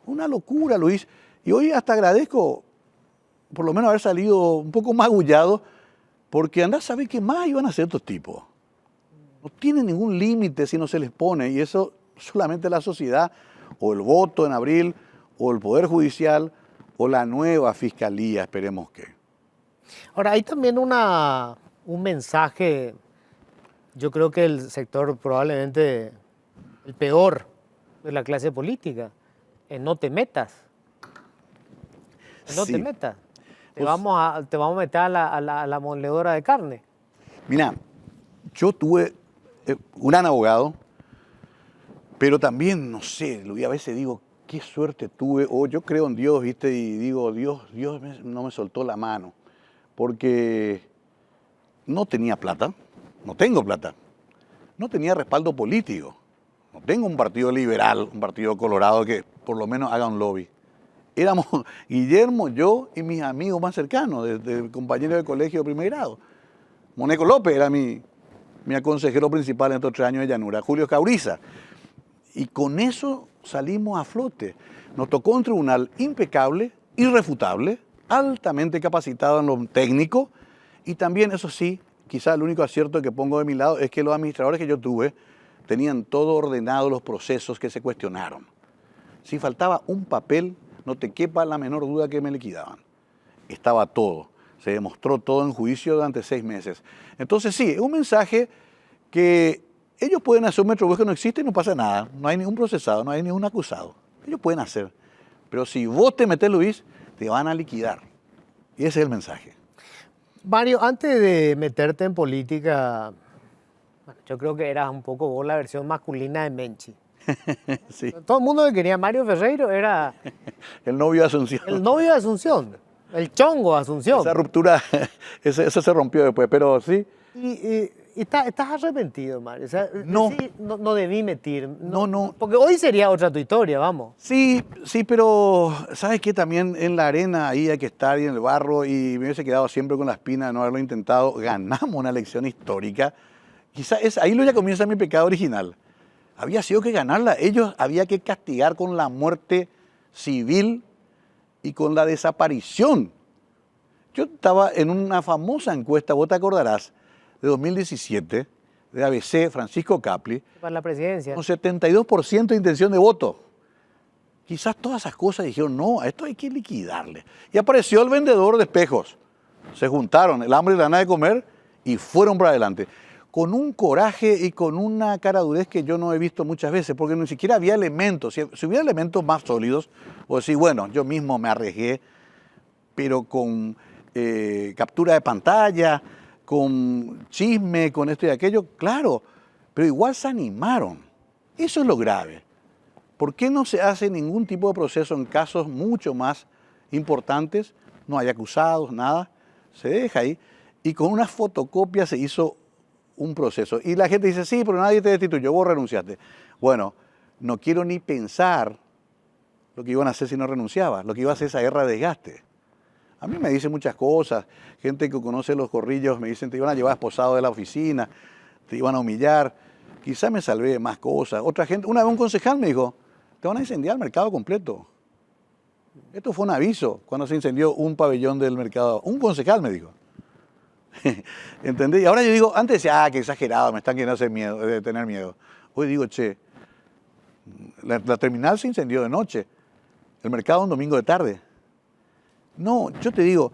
Una locura, Luis. Y hoy hasta agradezco por lo menos haber salido un poco magullado, porque andá a saber qué más iban a hacer estos tipos. No tienen ningún límite si no se les pone, y eso solamente la sociedad, o el voto en abril, o el Poder Judicial, o la nueva Fiscalía, esperemos que. Ahora, hay también un mensaje, yo creo que el sector probablemente el peor de la clase política, es no te metas. No Sí. te metas. Te Pues- vamos a meter a la moledora de carne. Mira, yo tuve un gran abogado, pero también, no sé, Luis, a veces digo, qué suerte tuve, o yo creo en Dios, ¿viste? Y digo, Dios no me soltó la mano, porque no tenía plata, no tengo plata, no tenía respaldo político, no tengo un partido liberal, un partido colorado que por lo menos haga un lobby. Éramos Guillermo, yo y mis amigos más cercanos, desde compañeros de colegio de primer grado. Moneco López era mi consejero principal en estos 3 años de llanura, Julio Cauriza. Y con eso salimos a flote. Nos tocó un tribunal impecable, irrefutable, altamente capacitado en lo técnico, y también, eso sí, quizás el único acierto que pongo de mi lado es que los administradores que yo tuve tenían todo ordenado, los procesos que se cuestionaron. Si faltaba un papel, no te quepa la menor duda que me liquidaban. Estaba todo, se demostró todo en juicio durante 6 meses. Entonces sí, es un mensaje que ellos pueden hacer un metrobús que no existe y no pasa nada, no hay ningún procesado, no hay ningún acusado. Ellos pueden hacer, pero si vos te metés, Luis, te van a liquidar. Y ese es el mensaje. Mario, antes de meterte en política, bueno, yo creo que eras un poco vos la versión masculina de Menchi. Sí. Todo el mundo que quería a Mario Ferreiro era El novio de Asunción. el novio de Asunción, el chongo de Asunción. Esa ruptura, eso se rompió después, pero sí. Y estás arrepentido, Mario. O sea, No. sí, no debí meter. No. Porque hoy sería otra tu historia, vamos. Sí, pero ¿sabes qué? También en la arena ahí hay que estar y en el barro, y me hubiese quedado siempre con la espina de no haberlo intentado. Ganamos una elección histórica. Quizás ahí ya comienza mi pecado original. Había sido que ganarla. Ellos había que castigar con la muerte civil y con la desaparición. Yo estaba en una famosa encuesta, vos te acordarás, de 2017, de ABC, Francisco Capli, Para la presidencia. con 72% de intención de voto. Quizás todas esas cosas dijeron, no, a esto hay que liquidarle. Y apareció el vendedor de espejos. Se juntaron el hambre y la gana de comer y fueron para adelante. Con un coraje y con una caradurez que yo no he visto muchas veces, porque ni siquiera había elementos. Si hubiera elementos más sólidos, o decir, bueno, yo mismo me arriesgué, pero con captura de pantalla, con chisme, con esto y aquello, claro, pero igual se animaron. Eso es lo grave. ¿Por qué no se hace ningún tipo de proceso en casos mucho más importantes? No hay acusados, nada, se deja ahí, y con una fotocopia se hizo un proceso. Y la gente dice, sí, pero nadie te destituyó, vos renunciaste. Bueno, no quiero ni pensar lo que iban a hacer si no renunciaba, lo que iba a hacer esa guerra de desgaste. A mí me dicen muchas cosas, gente que conoce los corrillos me dicen te iban a llevar esposado de la oficina, te iban a humillar, quizá me salvé de más cosas. Otra gente, una vez un concejal me dijo, te van a incendiar el mercado completo. Esto fue un aviso cuando se incendió un pabellón del mercado. Un concejal me dijo. ¿Entendés? Y ahora yo digo, antes decía, qué exagerado, me están queriendo hacer miedo, de tener miedo. Hoy digo, che, la terminal se incendió de noche, el mercado un domingo de tarde. No, yo te digo,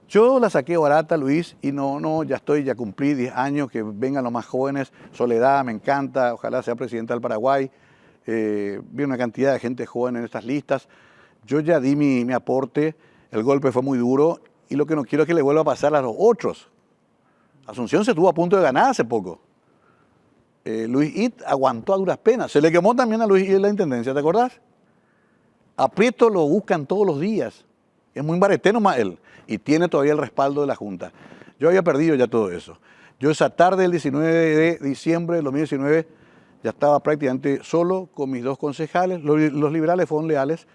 yo la saqué barata, Luis, y ya cumplí 10 años, que vengan los más jóvenes. Soledad, me encanta, ojalá sea presidenta del Paraguay. Vi una cantidad de gente joven en estas listas. Yo ya di mi aporte, el golpe fue muy duro, y lo que no quiero es que le vuelva a pasar a los otros. Asunción se estuvo a punto de ganar hace poco. Luis It aguantó a duras penas. Se le quemó también a Luis It la intendencia, ¿te acordás? A Prieto lo buscan todos los días. Es muy bareteno más él. Y tiene todavía el respaldo de la Junta. Yo había perdido ya todo eso. Yo esa tarde del 19 de diciembre del 2019 ya estaba prácticamente solo con mis 2 concejales. Los liberales fueron leales,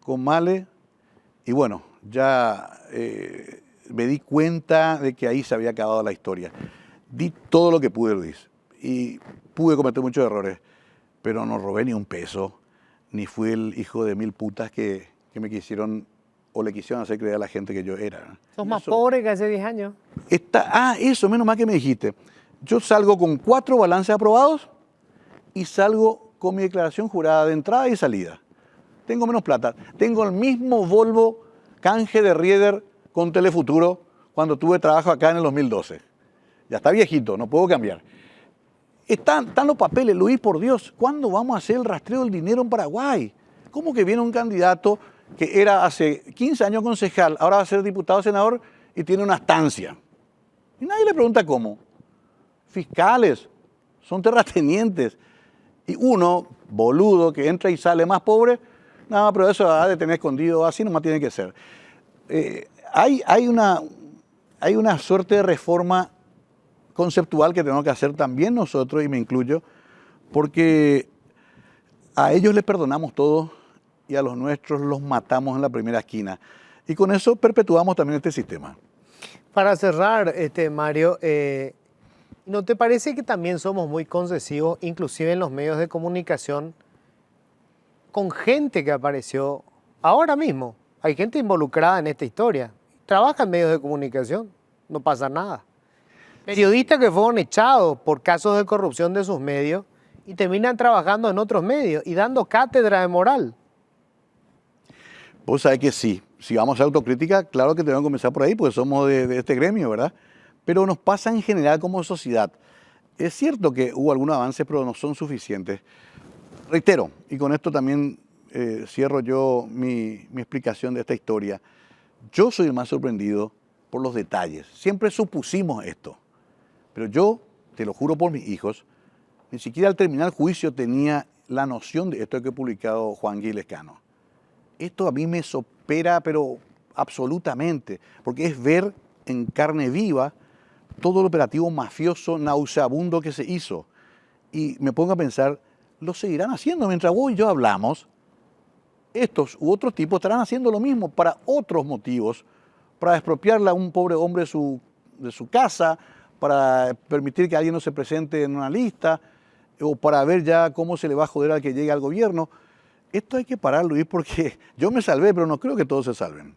con Male. Y bueno, ya me di cuenta de que ahí se había acabado la historia. Di todo lo que pude, Luis. Y pude cometer muchos errores. Pero no robé ni un peso. Ni fui el hijo de 1000 putas que me quisieron o le quisieron hacer creer a la gente que yo era. Sos más pobre que hace 10 años. Eso, menos mal que me dijiste. Yo salgo con 4 balances aprobados y salgo con mi declaración jurada de entrada y salida. Tengo menos plata. Tengo el mismo Volvo canje de Rieder con Telefuturo cuando tuve trabajo acá en el 2012. Ya está viejito, no puedo cambiar. Están los papeles, Luis, por Dios. ¿Cuándo vamos a hacer el rastreo del dinero en Paraguay? ¿Cómo que viene un candidato que era hace 15 años concejal, ahora va a ser diputado, senador y tiene una estancia? Y nadie le pregunta cómo. Fiscales, son terratenientes. Y uno, boludo, que entra y sale más pobre, no, pero eso ha de tener escondido, así nomás tiene que ser. Hay una suerte de reforma conceptual que tenemos que hacer también nosotros, y me incluyo, porque a ellos les perdonamos todo y a los nuestros los matamos en la primera esquina. Y con eso perpetuamos también este sistema. Para cerrar, Mario, ¿no te parece que también somos muy concesivos, inclusive en los medios de comunicación, con gente que apareció ahora mismo? Hay gente involucrada en esta historia. Trabaja en medios de comunicación, no pasa nada. Periodistas que fueron echados por casos de corrupción de sus medios y terminan trabajando en otros medios y dando cátedra de moral. Vos sabés que sí. Si vamos a autocrítica, claro que tenemos que comenzar por ahí, porque somos de este gremio, ¿verdad? Pero nos pasa en general como sociedad. Es cierto que hubo algunos avances, pero no son suficientes. Reitero, y con esto también cierro yo mi explicación de esta historia. Yo soy el más sorprendido por los detalles. Siempre supusimos esto. Pero yo, te lo juro por mis hijos, ni siquiera al terminar el juicio tenía la noción de esto que ha publicado Juan Guy Lescano. Esto a mí me supera, pero absolutamente, porque es ver en carne viva todo el operativo mafioso nauseabundo que se hizo. Y me pongo a pensar, lo seguirán haciendo. Mientras vos y yo hablamos, estos u otros tipos estarán haciendo lo mismo para otros motivos, para expropiarle a un pobre hombre de su casa, para permitir que alguien no se presente en una lista, o para ver ya cómo se le va a joder al que llegue al gobierno. Esto hay que parar, Luis, porque yo me salvé, pero no creo que todos se salven.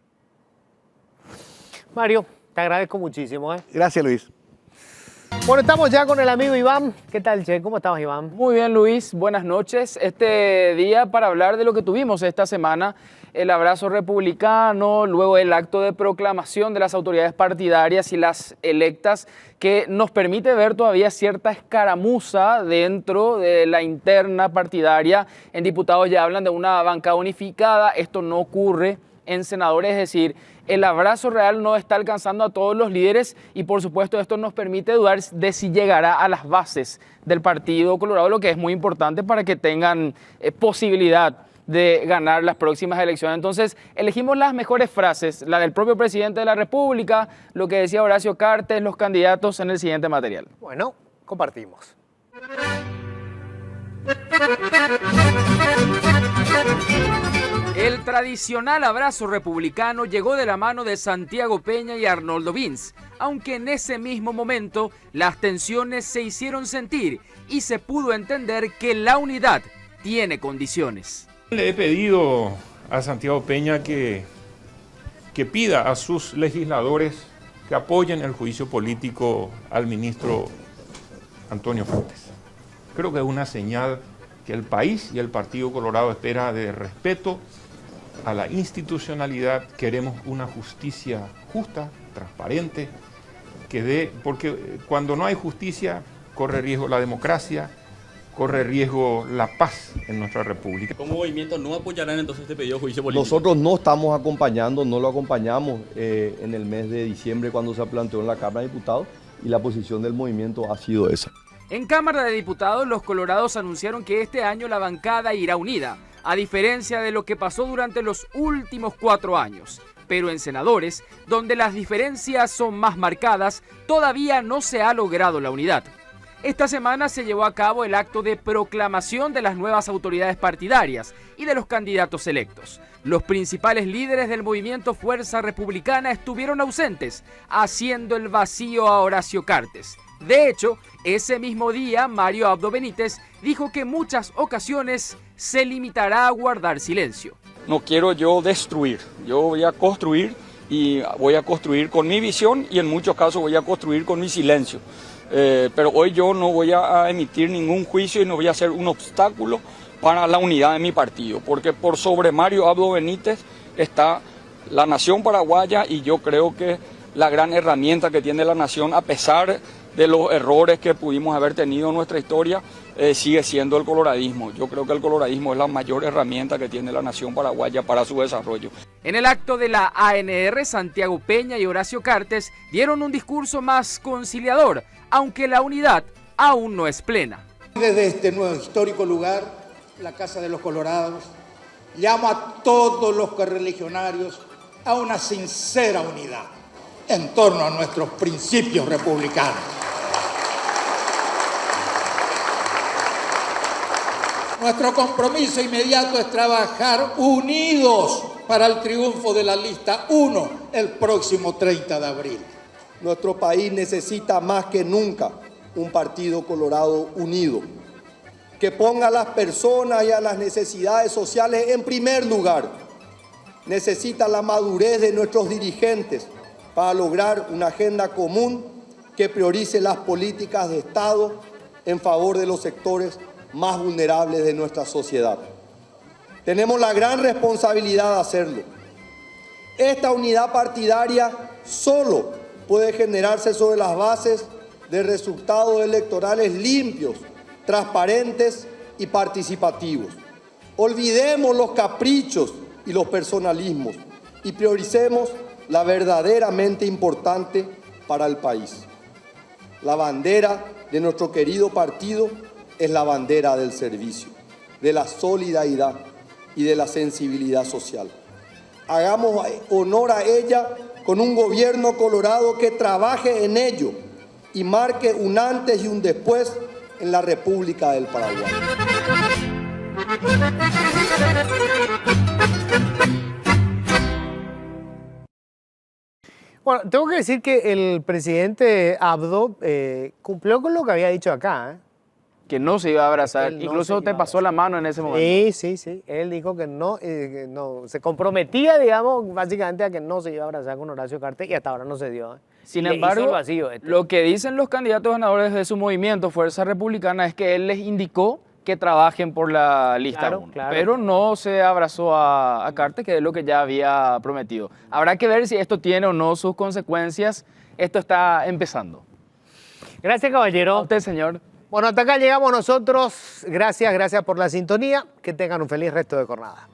Mario, te agradezco muchísimo. Gracias, Luis. Bueno, estamos ya con el amigo Iván. ¿Qué tal, Che? ¿Cómo estás, Iván? Muy bien, Luis. Buenas noches. Este día para hablar de lo que tuvimos esta semana, el abrazo republicano, luego el acto de proclamación de las autoridades partidarias y las electas, que nos permite ver todavía cierta escaramuza dentro de la interna partidaria. En diputados ya hablan de una bancada unificada. Esto no ocurre en senadores, es decir, el abrazo real no está alcanzando a todos los líderes y por supuesto esto nos permite dudar de si llegará a las bases del Partido Colorado, lo que es muy importante para que tengan posibilidad de ganar las próximas elecciones. Entonces elegimos las mejores frases, la del propio presidente de la República, lo que decía Horacio Cartes, los candidatos en el siguiente material. Bueno, compartimos. El tradicional abrazo republicano llegó de la mano de Santiago Peña y Arnoldo Vince, aunque en ese mismo momento las tensiones se hicieron sentir y se pudo entender que la unidad tiene condiciones. Le he pedido a Santiago Peña que pida a sus legisladores que apoyen el juicio político al ministro Antonio Fuentes. Creo que es una señal que el país y el Partido Colorado espera de respeto a la institucionalidad. Queremos una justicia justa, transparente, porque cuando no hay justicia corre riesgo la democracia, corre riesgo la paz en nuestra república. ¿Como movimiento no apoyarán entonces este pedido de juicio político? Nosotros no estamos acompañando, no lo acompañamos en el mes de diciembre cuando se planteó en la Cámara de Diputados, y la posición del movimiento ha sido esa. En Cámara de Diputados, los colorados anunciaron que este año la bancada irá unida, a diferencia de lo que pasó durante los últimos 4 años. Pero en senadores, donde las diferencias son más marcadas, todavía no se ha logrado la unidad. Esta semana se llevó a cabo el acto de proclamación de las nuevas autoridades partidarias y de los candidatos electos. Los principales líderes del movimiento Fuerza Republicana estuvieron ausentes, haciendo el vacío a Horacio Cartes. De hecho, ese mismo día, Mario Abdo Benítez dijo que en muchas ocasiones se limitará a guardar silencio. No quiero yo destruir, yo voy a construir, y voy a construir con mi visión, y en muchos casos voy a construir con mi silencio. Pero hoy yo no voy a emitir ningún juicio y no voy a ser un obstáculo para la unidad de mi partido, porque por sobre Mario Abdo Benítez está la nación paraguaya, y yo creo que la gran herramienta que tiene la nación, a pesar de los errores que pudimos haber tenido en nuestra historia, sigue siendo el coloradismo. Yo creo que el coloradismo es la mayor herramienta que tiene la nación paraguaya para su desarrollo. En el acto de la ANR, Santiago Peña y Horacio Cartes dieron un discurso más conciliador, aunque la unidad aún no es plena. Desde este nuevo histórico lugar, la Casa de los Colorados, llamo a todos los correligionarios a una sincera unidad en torno a nuestros principios republicanos. Nuestro compromiso inmediato es trabajar unidos para el triunfo de la lista 1 el próximo 30 de abril. Nuestro país necesita más que nunca un Partido Colorado unido, que ponga a las personas y a las necesidades sociales en primer lugar. Necesita la madurez de nuestros dirigentes para lograr una agenda común que priorice las políticas de Estado en favor de los sectores más vulnerables de nuestra sociedad. Tenemos la gran responsabilidad de hacerlo. Esta unidad partidaria solo puede generarse sobre las bases de resultados electorales limpios, transparentes y participativos. Olvidemos los caprichos y los personalismos y prioricemos la verdaderamente importante para el país. La bandera de nuestro querido partido es la bandera del servicio, de la solidaridad y de la sensibilidad social. Hagamos honor a ella con un gobierno colorado que trabaje en ello y marque un antes y un después en la República del Paraguay. Bueno, tengo que decir que el presidente Abdo cumplió con lo que había dicho acá, ¿eh? Que no se iba a abrazar, Él no incluso se te iba a pasó la mano en ese momento. Sí. Él dijo que no, se comprometía, digamos, básicamente a que no se iba a abrazar con Horacio Cartes y hasta ahora no se dio. Sin Le hizo embargo, el vacío este. lo que dicen los candidatos ganadores de su movimiento, Fuerza Republicana, es que él les indicó que trabajen por la lista 1. Claro. Pero no se abrazó a Cartes, que es lo que ya había prometido. Habrá que ver si esto tiene o no sus consecuencias. Esto está empezando. Gracias, caballero. A usted, señor. Bueno, hasta acá llegamos nosotros. Gracias por la sintonía. Que tengan un feliz resto de jornada.